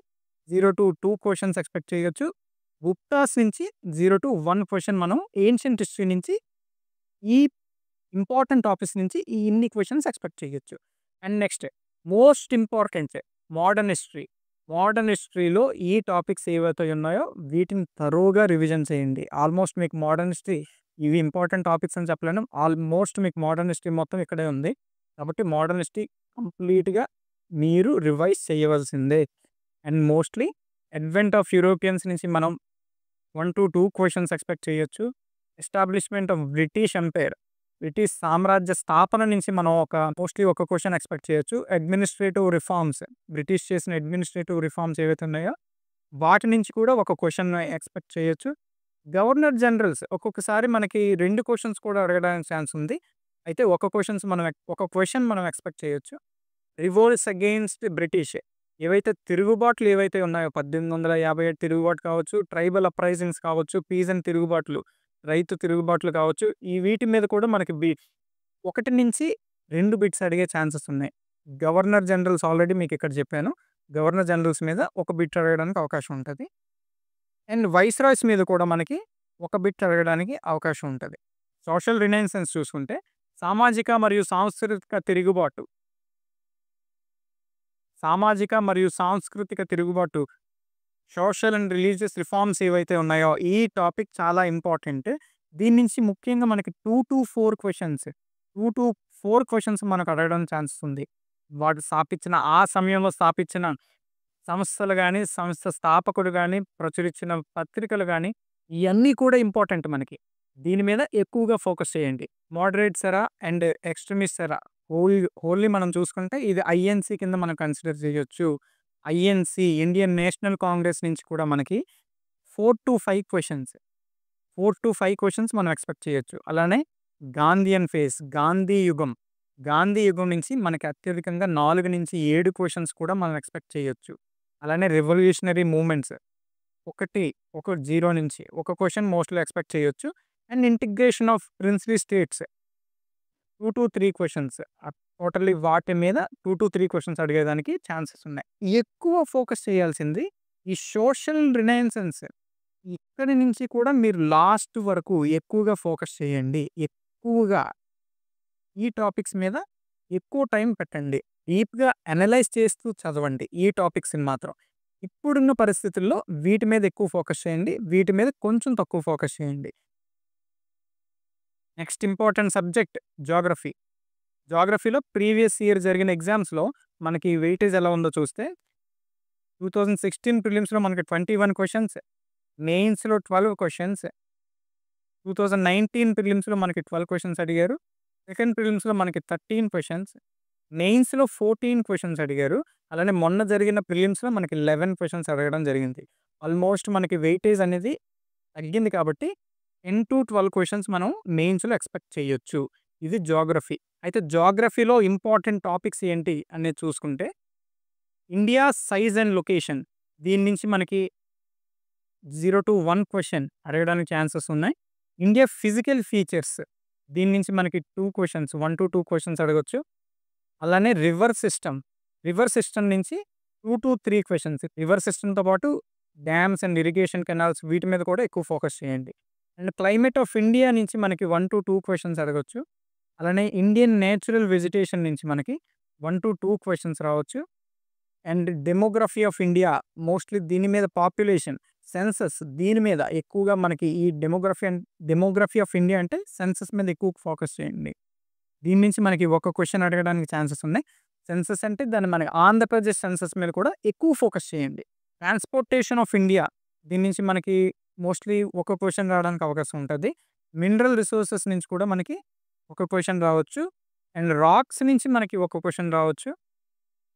0-2 క్వెషన్స్ ఎక్స్‌పెక్ట్ చేయొచ్చు. గుప్తాస్ నుంచి 0-1 క్వెషన్ మనం ఏన్షియంట్ హిస్టరీ నుంచి ఈ ఇంపార్టెంట్ టాపిక్స్ నుంచి ఈ ఇన్ని క్వెషన్స్ ఎక్స్‌పెక్ట్ చేయొచ్చు. And next most important modern history. Modern హిస్టరీలో ఈ టాపిక్స్ ఏవైతే ఉన్నాయో వీటిని థరోగా రివిజన్ చేయండి. ఆల్మోస్ట్ మీకు మోడర్న్ హిస్టరీ ఇవి ఇంపార్టెంట్ టాపిక్స్ అని చెప్పలేను. ఆల్మోస్ట్ మీకు మోడర్న్ హిస్టరీ మొత్తం ఇక్కడే ఉంది. కాబట్టి మోడర్న్ హిస్టరీ కంప్లీట్‌గా మీరు రివైజ్ చేయవలసిందే. And mostly advent of Europeans నుంచి మనం 1-2 క్వెషన్స్ ఎక్స్‌పెక్ట్ చేయొచ్చు. Establishment of British empire. British సామ్రాజ్య స్థాపన నుంచి మనం మోస్ట్‌లీ ఒక క్వెషన్ ఎక్స్‌పెక్ట్ చేయొచ్చు. Administrative reforms. బ్రిటిష్ చేసిన అడ్మినిస్ట్రేటివ్ రిఫార్మ్స్ ఏవైతే ఉన్నాయో వాటి నుంచి కూడా ఒక క్వెషన్ ఎక్స్‌పెక్ట్ చేయొచ్చు. గవర్నర్ జనరల్స్ ఒక్కొక్కసారి మనకి 2 క్వెషన్స్ కూడా అడగడానికి ఛాన్స్ ఉంది. అయితే ఒక క్వెషన్ మనం ఎక్స్‌పెక్ట్ చేయొచ్చు. Revolts against British. తిరుగుబాట్లు ఏవైతే ఉన్నాయో 1857 తిరుగుబాటు కావచ్చు, ట్రైబల్ అప్రైజింగ్స్ కావచ్చు, పీజన్ తిరుగుబాట్లు, రైతు తిరుగుబాట్లు కావచ్చు. వీటి మీద కూడా మనకి 1-2 బిట్స్ అడిగే ఛాన్సెస్ ఉన్నాయి. గవర్నర్ జనరల్స్ ఆల్రెడీ మీకు ఇక్కడ చెప్పాను. గవర్నర్ జనరల్స్ మీద ఒక బిట్ అడగడానికి అవకాశం ఉంటది. అండ్ వైస్‌రాయ్స్ మీద కూడా మనకి ఒక బిట్ అడగడానికి అవకాశం ఉంటది. సోషల్ రినైసెన్స్ చూసుకుంటే సామాజిక మరియు సాంస్కృతిక తిరుగుబాటు, సోషల్ అండ్ రిలీజియస్ రిఫార్మ్స్ ఏవైతే ఉన్నాయో ఈ టాపిక్ చాలా ఇంపార్టెంట్. దీని నుంచి ముఖ్యంగా మనకి 2-4 క్వెషన్స్ మనకు అడగడం ఛాన్సెస్ ఉంది. ఆ సమయంలో స్థాపించిన సంస్థలు గాని, సంస్థ స్థాపకుడు గాని, ప్రచురించిన పత్రికలు గాని ఇయన్నీ కూడా ఇంపార్టెంట్ మనకి. దీని మీద ఎక్కువగా ఫోకస్ చేయండి. మోడరేట్స్ ఎరా అండ్ ఎక్స్‌ట్రీమిస్ట్ ఎరా హోల్లీ మనం చూసుకుంటే ఇది ఐఎన్‌సీ కింద మనం కన్సిడర్ చేయొచ్చు. ఐఎన్‌సీ ఇండియన్ నేషనల్ కాంగ్రెస్ నుంచి కూడా మనకి 4-5 క్వెషన్స్ మనం ఎక్స్‌పెక్ట్ చేయొచ్చు. అలానే గాంధీయన్ ఫేజ్ గాంధీ యుగం నుంచి మనకి అత్యధికంగా 4-7 క్వెషన్స్ కూడా మనం ఎక్స్‌పెక్ట్ చేయొచ్చు. అలానే రివల్యూషనరీ మూవ్‌మెంట్స్ 0 నుంచి ఒక క్వెషన్ మోస్ట్‌లీ ఎక్స్‌పెక్ట్ చేయొచ్చు. And integration of princely states 2-3 questions. Totally వాటి మీద 2-3 క్వెషన్స్ అడిగేదానికి ఛాన్సెస్ ఉన్నాయి. ఎక్కువ ఫోకస్ చేయాల్సింది ఈ సోషల్ రినైసెన్స్. ఇక్కడి నుంచి కూడా మీరు లాస్ట్ వరకు ఎక్కువగా ఫోకస్ చేయండి. ఎక్కువగా ఈ టాపిక్స్ మీద ఎక్కువ టైం పెట్టండి. డీప్‌గా అనలైజ్ చేస్తూ చదవండి ఈ టాపిక్స్‌ని మాత్రం. ఇప్పుడున్న పరిస్థితుల్లో వీటి మీద ఎక్కువ ఫోకస్ చేయండి. వీటి మీద కొంచెం తక్కువ ఫోకస్ చేయండి. Next important subject geography. జియోగ్రఫీలో ప్రీవియస్ ఇయర్ జరిగిన ఎగ్జామ్స్‌లో మనకి వెయిటేజ్ ఎలా ఉందో చూస్తే 2016 ప్రిలిమ్స్‌లో మనకి 21 క్వెషన్స్, మెయిన్స్‌లో 12 క్వెషన్స్, 2019 ప్రిలిమ్స్‌లో మనకి 12 క్వెషన్స్ అడిగారు. సెకండ్ ప్రిలిమ్స్‌లో మనకి 13 క్వెషన్స్, మెయిన్స్‌లో 14 క్వెషన్స్ అడిగారు. అలానే మొన్న జరిగిన ప్రిలిమ్స్‌లో మనకి 11 క్వెషన్స్ అడగడం జరిగింది. ఆల్మోస్ట్ మనకి వెయిటేజ్ అనేది తగ్గింది కాబట్టి 10-12 క్వెషన్స్ మనం మెయిన్స్‌లో ఎక్స్‌పెక్ట్ చేయొచ్చు. ఇది జియోగ్రఫీ. అయితే జియోగ్రఫీలో ఇంపార్టెంట్ టాపిక్స్ ఏంటి అనేది చూసుకుంటే ఇండియా సైజ్ అండ్ లొకేషన్ దీని నుంచి మనకి 0-1 క్వెషన్ అడగడానికి ఛాన్సెస్ ఉన్నాయి. ఇండియా ఫిజికల్ ఫీచర్స్ దీని నుంచి మనకి 2 క్వెషన్స్ 1-2 క్వెషన్స్ అడగొచ్చు. అలానే రివర్ సిస్టమ్ నుంచి 2-3 క్వెషన్స్. రివర్ సిస్టమ్‌తో పాటు డ్యామ్స్ అండ్ ఇరిగేషన్ కెనాల్స్ వీటి మీద కూడా ఎక్కువ ఫోకస్ చేయండి. అండ్ క్లైమేట్ ఆఫ్ ఇండియా నుంచి మనకి 1-2 క్వెషన్స్ అడగొచ్చు. అలానే ఇండియన్ నేచురల్ వెజిటేషన్ నుంచి మనకి 1-2 క్వెషన్స్ రావచ్చు. And demography of India mostly దీని మీద పాపులేషన్, సెన్సస్ దీని మీద ఎక్కువగా మనకి ఈ డెమోగ్రఫీ ఆఫ్ ఇండియా అంటే సెన్సస్ మీద ఎక్కువ ఫోకస్ చేయండి. దీని నుంచి మనకి ఒక క్వెషన్ అడగడానికి ఛాన్సెస్ ఉన్నాయి. సెన్సస్ అంటే దాన్ని మనకి ఆంధ్రప్రదేశ్ సెన్సస్ మీద కూడా ఎక్కువ ఫోకస్ చేయండి. ట్రాన్స్‌పోర్టేషన్ ఆఫ్ ఇండియా దీని నుంచి మనకి మోస్ట్‌లీ ఒక క్వెషన్ రావడానికి అవకాశం ఉంటది. మినరల్ రిసోర్సెస్ నుంచి కూడా మనకి ఒక క్వెషన్ రావచ్చు. అండ్ రాక్స్ నుంచి మనకి ఒక క్వెషన్ రావచ్చు.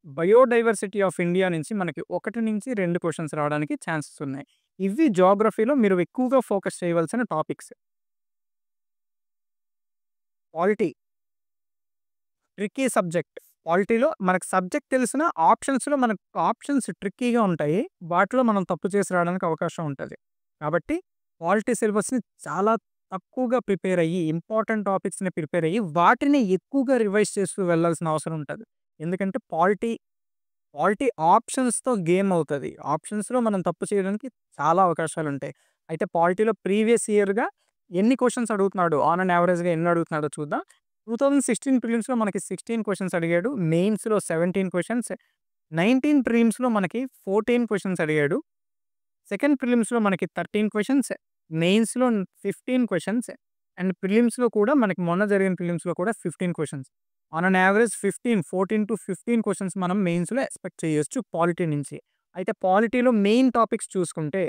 బయోడైవర్సిటీ ఆఫ్ ఇండియా నుంచి మనకి 1-2 క్వెషన్స్ రావడానికి ఛాన్సెస్ ఉన్నాయి. ఇవి జియోగ్రఫీలో మీరు ఎక్కువగా ఫోకస్ చేయవలసిన టాపిక్స్. Polity tricky subject. పాలిటీలో మనకు సబ్జెక్ట్ తెలిసిన ఆప్షన్స్‌లో మనకు ఆప్షన్స్ ట్రిక్కీగా ఉంటాయి. వాటిలో మనం తప్పు చేసి రావడానికి అవకాశం ఉంటది. కాబట్టి పాలిటీ సిలబస్‌ని చాలా తక్కువగా ప్రిపేర్ అయ్యి, ఇంపార్టెంట్ టాపిక్స్‌ని ప్రిపేర్ అయ్యి, వాటిని ఎక్కువగా రివైజ్ చేస్తూ వెళ్ళాల్సిన అవసరం ఉంటది. ఎందుకంటే పాలిటీ ఆప్షన్స్‌తో గేమ్ అవుతది. ఆప్షన్స్‌లో మనం తప్పు చేయడానికి చాలా అవకాశాలుంటాయి. అయితే పాలిటీలో ప్రీవియస్ ఇయర్‌గా ఎన్ని క్వెషన్స్ అడుగుతున్నాడు, ఆన్ అండ్ యావరేజ్‌గా ఎన్ని అడుగుతున్నాడో చూద్దాం. 2016 ప్రిలిమ్స్‌లో మనకి 16 క్వెషన్స్ అడిగాడు. మెయిన్స్‌లో 17 క్వెషన్స్. 19 ప్రిలిమ్స్‌లో మనకి 14 క్వెషన్స్ అడిగాడు. సెకండ్ ప్రిలిమ్స్‌లో మనకి 13 క్వెషన్స్. మెయిన్స్‌లో 15 క్వెషన్స్. అండ్ ప్రిలిమ్స్‌లో కూడా మనకి మొన్న జరిగిన ప్రిలిమ్స్‌లో కూడా 15 questions. On an average 14-15 questions మనం మెయిన్స్‌లో ఎక్స్‌పెక్ట్ చేయొచ్చు పాలిటీ నుంచి. అయితే పాలిటీలో మెయిన్ టాపిక్స్ చూసుకుంటే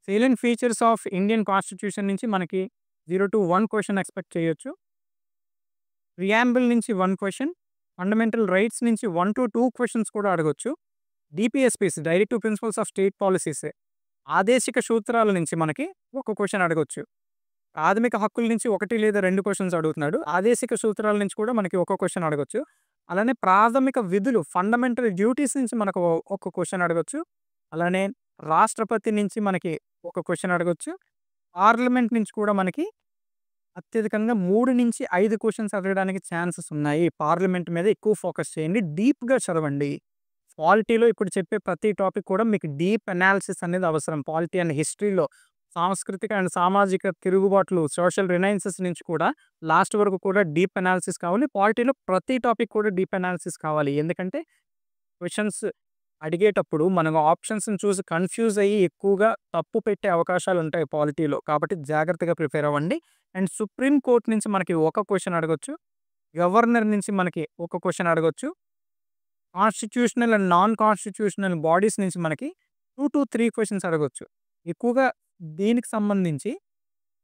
సేలియెంట్ ఫీచర్స్ ఆఫ్ ఇండియన్ కాన్స్టిట్యూషన్ నుంచి మనకి 0-1 క్వెషన్ ఎక్స్‌పెక్ట్ చేయొచ్చు. ప్రియాంబుల్ నుంచి 1 క్వెషన్. ఫండమెంటల్ రైట్స్ నుంచి 1-2 క్వెషన్స్ కూడా అడగొచ్చు. DPSPs directive principles of state policies ఆదేశిక సూత్రాల నుంచి మనకి ఒక క్వెషన్ అడగొచ్చు. ప్రాథమిక హక్కుల నుంచి 1 లేదా 2 క్వెషన్స్ అడుగుతున్నాడు. ఆదేశిక సూత్రాల నుంచి కూడా మనకి ఒక క్వెషన్ అడగొచ్చు. అలానే ప్రాథమిక విధులు ఫండమెంటల్ డ్యూటీస్ నుంచి మనకు ఒక క్వెషన్ అడగొచ్చు. అలానే రాష్ట్రపతి నుంచి మనకి ఒక క్వెషన్ అడగొచ్చు. పార్లమెంట్ నుంచి కూడా మనకి అత్యధికంగా 3-5 క్వెషన్స్ అడగడానికి ఛాన్సెస్ ఉన్నాయి. పార్లమెంట్ మీద ఎక్కువ ఫోకస్ చేయండి. డీప్‌గా చదవండి. పాలిటీలో ఇప్పుడు చెప్పే ప్రతి టాపిక్ కూడా మీకు డీప్ అనాలిసిస్ అనేది అవసరం. పాలిటీ అండ్ హిస్టరీలో సాంస్కృతిక అండ్ సామాజిక తిరుగుబాట్లు, సోషల్ రినైన్సెస్ నుంచి కూడా లాస్ట్ వరకు కూడా డీప్ అనాలిసిస్ కావాలి. పాలిటీలో ప్రతి టాపిక్ కూడా డీప్ అనాలిసిస్ కావాలి. ఎందుకంటే క్వెషన్స్ అడిగేటప్పుడు మనం ఆప్షన్స్‌ని చూసి కన్‌ఫ్యూజ్ అయ్యి ఎక్కువగా తప్పు పెట్టే అవకాశాలుంటాయి పాలిటీలో. కాబట్టి జాగ్రత్తగా ప్రిపేర్ అవ్వండి. అండ్ సుప్రీం కోర్ట్ నుంచి మనకి ఒక క్వెషన్ అడగొచ్చు. గవర్నర్ నుంచి మనకి ఒక క్వెషన్ అడగొచ్చు. Constitutional and non constitutional bodies నుంచి మనకి 2-3 క్వెషన్స్ అడగొచ్చు. ఎక్కువగా దీనికి సంబంధించి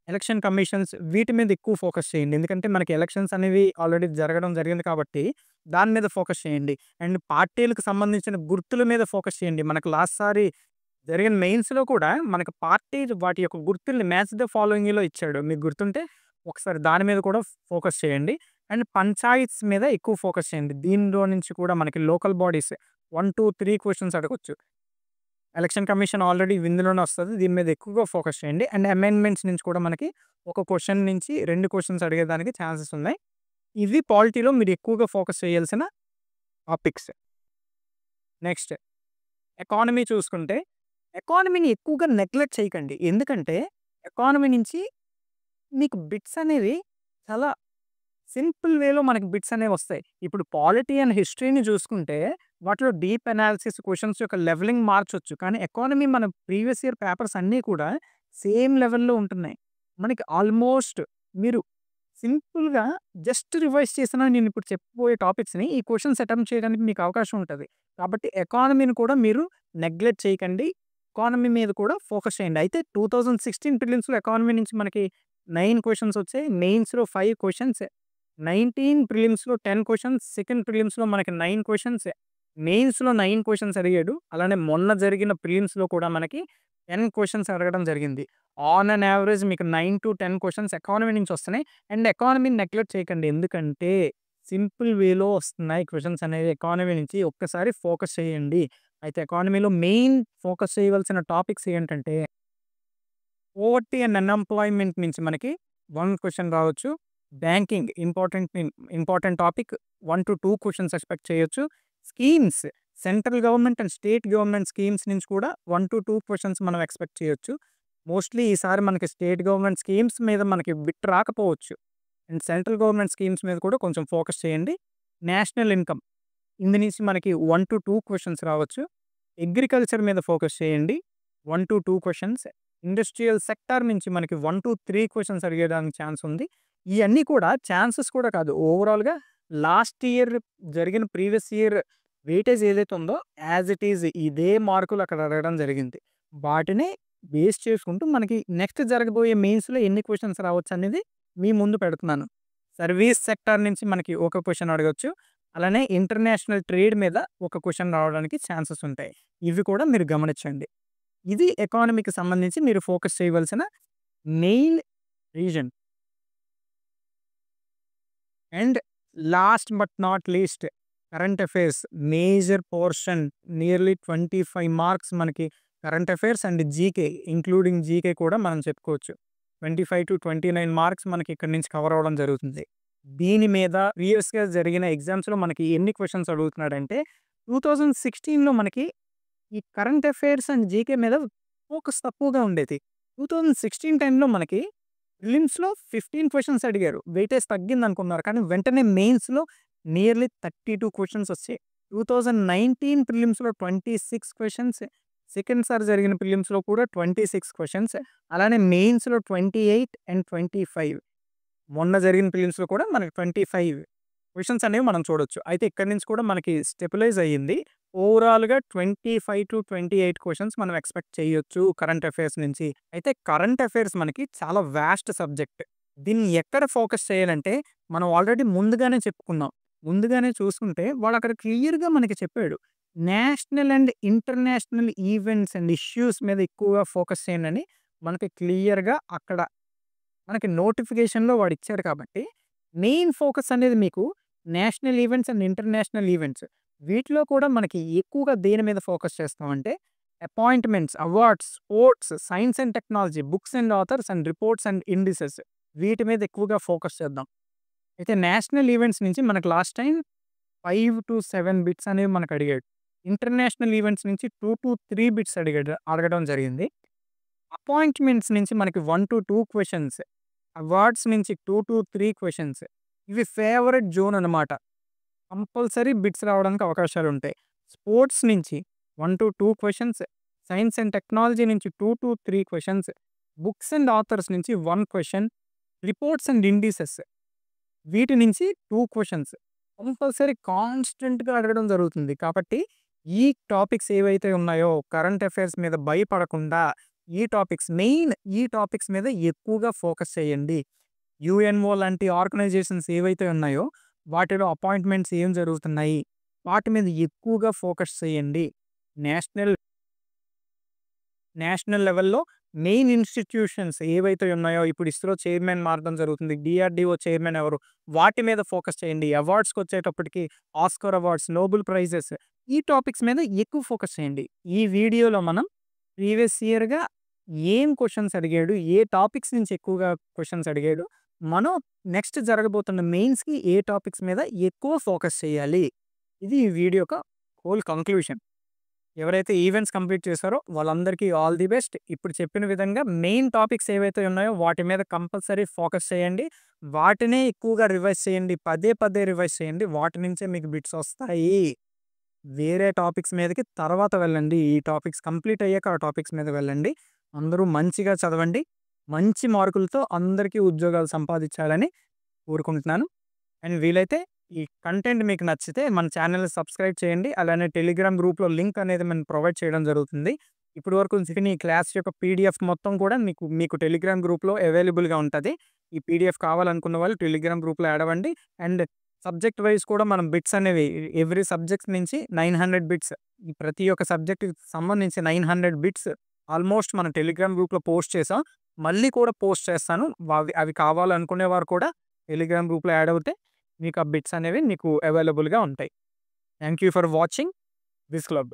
ఎలక్షన్ కమిషన్స్ వీటి మీద ఎక్కువ ఫోకస్ చేయండి. ఎందుకంటే మనకి ఎలక్షన్స్ అనేవి ఆల్రెడీ జరగడం జరిగింది కాబట్టి దాని మీద ఫోకస్ చేయండి. అండ్ పార్టీలకు సంబంధించిన గుర్తుల మీద ఫోకస్ చేయండి. మనకు లాస్ట్ సారి జరిగిన మెయిన్స్‌లో కూడా మనకు పార్టీ వాటి యొక్క గుర్తుల్ని మ్యాచ్ ద ఫాలోయింగ్‌లో ఇచ్చాడు. మీకు గుర్తుంటే ఒకసారి దాని మీద కూడా ఫోకస్ చేయండి. అండ్ పంచాయత్స్ మీద ఎక్కువ ఫోకస్ చేయండి. దీనిలో నుంచి కూడా మనకి లోకల్ బాడీస్ 1-3 క్వెషన్స్ అడగొచ్చు. ఎలక్షన్ కమిషన్ ఆల్రెడీ ఇందులోనే వస్తది. దీని మీద ఎక్కువగా ఫోకస్ చేయండి. అండ్ అమెండ్మెంట్స్ నుంచి కూడా మనకి ఒక క్వెషన్ నుంచి 2 క్వెషన్స్ అడిగేదానికి ఛాన్సెస్ ఉన్నాయి. ఇవి పాలిటీలో మీరు ఎక్కువగా ఫోకస్ చేయాల్సిన టాపిక్స్. నెక్స్ట్ ఎకానమీ చూసుకుంటే, ఎకానమీని ఎక్కువగా నెగ్లెక్ట్ చేయకండి. ఎందుకంటే ఎకానమీ నుంచి మీకు బిట్స్ అనేవి చాలా సింపుల్ వేలో మనకి బిట్స్ అనేవొస్తాయి. ఇప్పుడు పాలిటీ అండ్ హిస్టరీని చూసుకుంటే, వాటిలో డీప్ అనాలిసిస్ క్వెషన్స్ యొక్క లెవెలింగ్ మార్చొచ్చు. కానీ ఎకానమీ మన ప్రీవియస్ ఇయర్ పేపర్స్ అన్నీ కూడా సేమ్ లెవెల్‌లో ఉంటున్నాయి. మనకి ఆల్మోస్ట్ మీరు సింపుల్‌గా జస్ట్ రివైజ్ చేసినా నేనిప్పుడు చెప్పబోయే టాపిక్స్‌ని ఈ క్వెషన్స్ అటెంప్ట్ చేయడానికి మీకు అవకాశం ఉంటది. కాబట్టి ఎకానమీని కూడా మీరు నెగ్లెక్ట్ చేయకండి. ఎకానమీ మీద కూడా ఫోకస్ చేయండి. అయితే 2016 ప్రిలిమ్స్‌లో ఎకానమీ నుంచి మనకి 9 క్వెషన్స్ వచ్చాయి. మెయిన్స్‌లో 5 క్వెషన్స్. 19 ప్రిలిమ్స్‌లో 10 క్వెషన్స్, సెకండ్ ప్రిలిమ్స్‌లో మనకి 9 క్వెషన్స్, మెయిన్స్‌లో 9 క్వెషన్స్ అడిగాడు. అలానే మొన్న జరిగిన ప్రిలిమ్స్‌లో కూడా మనకి 10 క్వెషన్స్ అడగడం జరిగింది. ఆన్ అన్ యావరేజ్ మీకు 9-10 క్వెషన్స్ ఎకానమీ నుంచి వస్తున్నాయి. అండ్ ఎకానమీని నెగ్లెక్ట్ చేయకండి. ఎందుకంటే సింపుల్ వేలో వస్తున్నాయి క్వెషన్స్ అనేవి ఎకానమీ నుంచి. ఒక్కసారి ఫోకస్ చేయండి. అయితే ఎకానమీలో మెయిన్ ఫోకస్ చేయవలసిన టాపిక్స్ ఏంటంటే పోవర్టీ అండ్ అన్‌ఎంప్లాయ్‌మెంట్ నుంచి మనకి 1 క్వెషన్ రావచ్చు. Banking important topic 1-2 questions expect చేయొచ్చు. Schemes central government and state government schemes నుంచి కూడా 1-2 క్వెషన్స్ మనం ఎక్స్‌పెక్ట్ చేయొచ్చు. మోస్ట్‌లీ ఈసారి మనకి స్టేట్ గవర్నమెంట్ స్కీమ్స్ మీద మనకి బిట్ రాకపోవచ్చు. అండ్ సెంట్రల్ గవర్నమెంట్ స్కీమ్స్ మీద కూడా కొంచెం ఫోకస్ చేయండి. నేషనల్ ఇన్‌కమ్ ఇందు నుంచి మనకి 1-2 క్వెషన్స్ రావచ్చు. అగ్రికల్చర్ మీద ఫోకస్ చేయండి. 1-2 క్వెషన్స్. ఇండస్ట్రియల్ సెక్టార్ నుంచి మనకి 1-3 క్వెషన్స్ అడిగేదానికి ఛాన్స్ ఉంది. ఇయన్నీ కూడా ఛాన్సెస్ కూడా కాదు. ఓవరాల్‌గా లాస్ట్ ఇయర్ జరిగిన ప్రీవియస్ ఇయర్ వెయిటేజ్ ఏదైతే ఉందో యాజ్ ఇట్ ఈజ్ ఇదే మార్కులు అక్కడ అడగడం జరిగింది. వాటిని బేస్ చేసుకుంటూ మనకి నెక్స్ట్ జరగబోయే మెయిన్స్‌లో ఎన్ని క్వెషన్స్ రావచ్చనేది మీ ముందు పెడుతున్నాను. సర్వీస్ సెక్టార్ నుంచి మనకి ఒక క్వెషన్ అడగొచ్చు. అలానే ఇంటర్నేషనల్ ట్రేడ్ మీద ఒక క్వెషన్ రావడానికి ఛాన్సెస్ ఉంటాయి. ఇవి కూడా మీరు గమనించండి. ఇది ఎకానమీకి సంబంధించి మీరు ఫోకస్ చేయవలసిన main reason. And last but not least current affairs major portion nearly 25 marks మనకి current affairs and GK including GK కూడా మనం చెప్పుకోవచ్చు. 25-29 మార్క్స్ మనకి ఇక్కడి నుంచి కవర్ అవ్వడం జరుగుతుంది. దీని మీద ప్రీవియస్‌గా జరిగిన ఎగ్జామ్స్‌లో మనకి ఎన్ని క్వెషన్స్ అడుగుతున్నాడంటే 2016లో మనకి ఈ కరెంట్ అఫైర్స్ అండ్ జీకే మీద ఫోకస్ తక్కువగా ఉండేది. 2016 టైమ్‌లో మనకి ప్రిలిమ్స్‌లో 15 క్వెషన్స్ అడిగారు. వెయిటేజ్ తగ్గిందనుకున్నారు. కానీ వెంటనే మెయిన్స్‌లో నియర్లీ 32 క్వెషన్స్ వచ్చాయి. 2019 ప్రిలిమ్స్‌లో 26 క్వెషన్స్, సెకండ్ సారి జరిగిన ప్రిలిమ్స్‌లో కూడా 26 క్వెషన్స్, అలానే మెయిన్స్‌లో 28 అండ్ 25. మొన్న జరిగిన ప్రిలిమ్స్‌లో కూడా మనకి 25 క్వెషన్స్ అనేవి మనం చూడొచ్చు. అయితే ఇక్కడి నుంచి కూడా మనకి స్టెబిలైజ్ అయ్యింది. ఓవరాల్‌గా 25-28 క్వెషన్స్ మనం ఎక్స్‌పెక్ట్ చేయొచ్చు కరెంట్ అఫైర్స్ నుంచి. అయితే కరెంట్ అఫైర్స్ మనకి చాలా వాస్ట్ సబ్జెక్ట్. దీన్ని ఎక్కడ ఫోకస్ చేయాలంటే మనం ఆల్రెడీ ముందుగానే చెప్పుకున్నాం. ముందుగానే చూసుకుంటే వాడక్కడ క్లియర్‌గా మనకి చెప్పాడు. National and international events and issues మీద ఎక్కువగా ఫోకస్ చేయండని మనకి క్లియర్‌గా అక్కడ మనకి నోటిఫికేషన్‌లో వాడిచ్చాడు కాబట్టి, మెయిన్ ఫోకస్ అనేది మీకు national events and international events. వీటిలో కూడా మనకి ఎక్కువగా దేని మీద ఫోకస్ చేస్తామంటే, appointments, awards, sports, science and technology, books and authors and reports and indices వీటి మీద ఎక్కువగా ఫోకస్ చేద్దాం. అయితే నేషనల్ ఈవెంట్స్ నుంచి మనకు లాస్ట్ టైమ్ 5-7 బిట్స్ అనేవి మనకు అడిగాడు. ఇంటర్నేషనల్ ఈవెంట్స్ నుంచి 2-3 బిట్స్ అడగడం జరిగింది. అపాయింట్మెంట్స్ నుంచి మనకి 1-2 క్వెషన్స్, అవార్డ్స్ నుంచి 2-3 క్వెషన్స్. ఇవి ఫేవరెట్ జోన్ అనమాట. కంపల్సరీ బిట్స్ రావడానికి అవకాశాలుంటాయి. స్పోర్ట్స్ నుంచి 1-2 క్వెషన్స్, సైన్స్ అండ్ టెక్నాలజీ నుంచి 2-3 క్వెషన్స్, బుక్స్ అండ్ ఆథర్స్ నుంచి 1 క్వెషన్, రిపోర్ట్స్ అండ్ ఇండిసెస్ వీటి నుంచి 2 క్వెషన్స్ కంపల్సరీ కాన్స్టెంట్‌గా అడగడం జరుగుతుంది. కాబట్టి ఈ టాపిక్స్ ఏవైతే ఉన్నాయో కరెంట్ అఫైర్స్ మీద భయపడకుండా ఈ టాపిక్స్ మీద ఎక్కువగా ఫోకస్ చేయండి. యూఎన్ఓ లాంటి ఆర్గనైజేషన్స్ ఏవైతే ఉన్నాయో వాటిలో అపాయింట్మెంట్స్ ఏం జరుగుతున్నాయి? వాటి మీద ఎక్కువగా ఫోకస్ చేయండి. నేషనల్ నేషనల్ లెవెల్‌లో మెయిన్ ఇన్‌స్టిట్యూషన్స్ ఏవైతే ఉన్నాయో ఇప్పుడు ఇస్రో చైర్మన్ మారడం జరుగుతుంది. డీఆర్‌డీఓ చైర్మన్ ఎవరు? వాటి మీద ఫోకస్ చేయండి. అవార్డ్స్‌కొచ్చేటప్పటికి ఆస్కార్ అవార్డ్స్, నోబెల్ ప్రైజెస్ ఈ టాపిక్స్ మీద ఎక్కువ ఫోకస్ చేయండి. ఈ వీడియోలో మనం ప్రీవియస్ ఇయర్‌గా ఏం క్వెషన్స్ అడిగాడు? ఏ టాపిక్స్ నుంచి ఎక్కువగా క్వెషన్స్ అడిగాడు? మనం నెక్స్ట్ జరగబోతున్న మెయిన్స్‌కి ఏ టాపిక్స్ మీద ఎక్కువ ఫోకస్ చేయాలి? ఇది ఈ వీడియో యొక్క హోల్ కంక్లూషన్. ఎవరైతే ఈవెంట్స్ కంప్లీట్ చేశారో వాళ్ళందరికీ ఆల్ ది బెస్ట్. ఇప్పుడు చెప్పిన విధంగా మెయిన్ టాపిక్స్ ఏవైతే ఉన్నాయో వాటి మీద కంపల్సరీ ఫోకస్ చేయండి. వాటినే ఎక్కువగా రివైజ్ చేయండి. పదే పదే రివైజ్ చేయండి. వాటి నుంచే మీకు బిట్స్ వస్తాయి. వేరే టాపిక్స్ మీదకి తర్వాత వెళ్ళండి. ఈ టాపిక్స్ కంప్లీట్ అయ్యాక ఆ టాపిక్స్ మీద వెళ్ళండి. అందరూ మంచిగా చదవండి. మంచి మార్కులతో అందరికీ ఉద్యోగాలు సంపాదించాలని కోరుకుంటున్నాను. అండ్ వీలైతే ఈ కంటెంట్ మీకు నచ్చితే మన ఛానెల్‌ని సబ్స్క్రైబ్ చేయండి. అలానే టెలిగ్రామ్ గ్రూప్‌లో లింక్ అనేది మనం ప్రొవైడ్ చేయడం జరుగుతుంది. ఇప్పటి వరకు చెప్పిన ఈ క్లాస్ యొక్క పీడీఎఫ్ మొత్తం కూడా మీకు టెలిగ్రామ్ గ్రూప్‌లో అవైలబుల్‌గా ఉంటది. ఈ పీడిఎఫ్ కావాలనుకున్న వాళ్ళు టెలిగ్రామ్ గ్రూప్‌లో యాడ్ అవ్వండి. అండ్ సబ్జెక్ట్ వైస్ కూడా మనం బిట్స్ అనేవి ఎవ్రీ సబ్జెక్ట్ నుంచి 900 బిట్స్ ఈ ప్రతి ఒక్క సబ్జెక్ట్‌కి సంబంధించి 900 బిట్స్ ఆల్మోస్ట్ మన టెలిగ్రామ్ గ్రూప్‌లో పోస్ట్ చేసాం. మళ్ళీ కూడా పోస్ట్ చేస్తాను. అవి కావాలనుకునేవారు కూడా టెలిగ్రామ్ గ్రూప్‌లో యాడ్ అవుతే మీకు ఆ బిట్స్ అనేవి మీకు అవైలబుల్‌గా ఉంటాయి. Thank you for watching this club.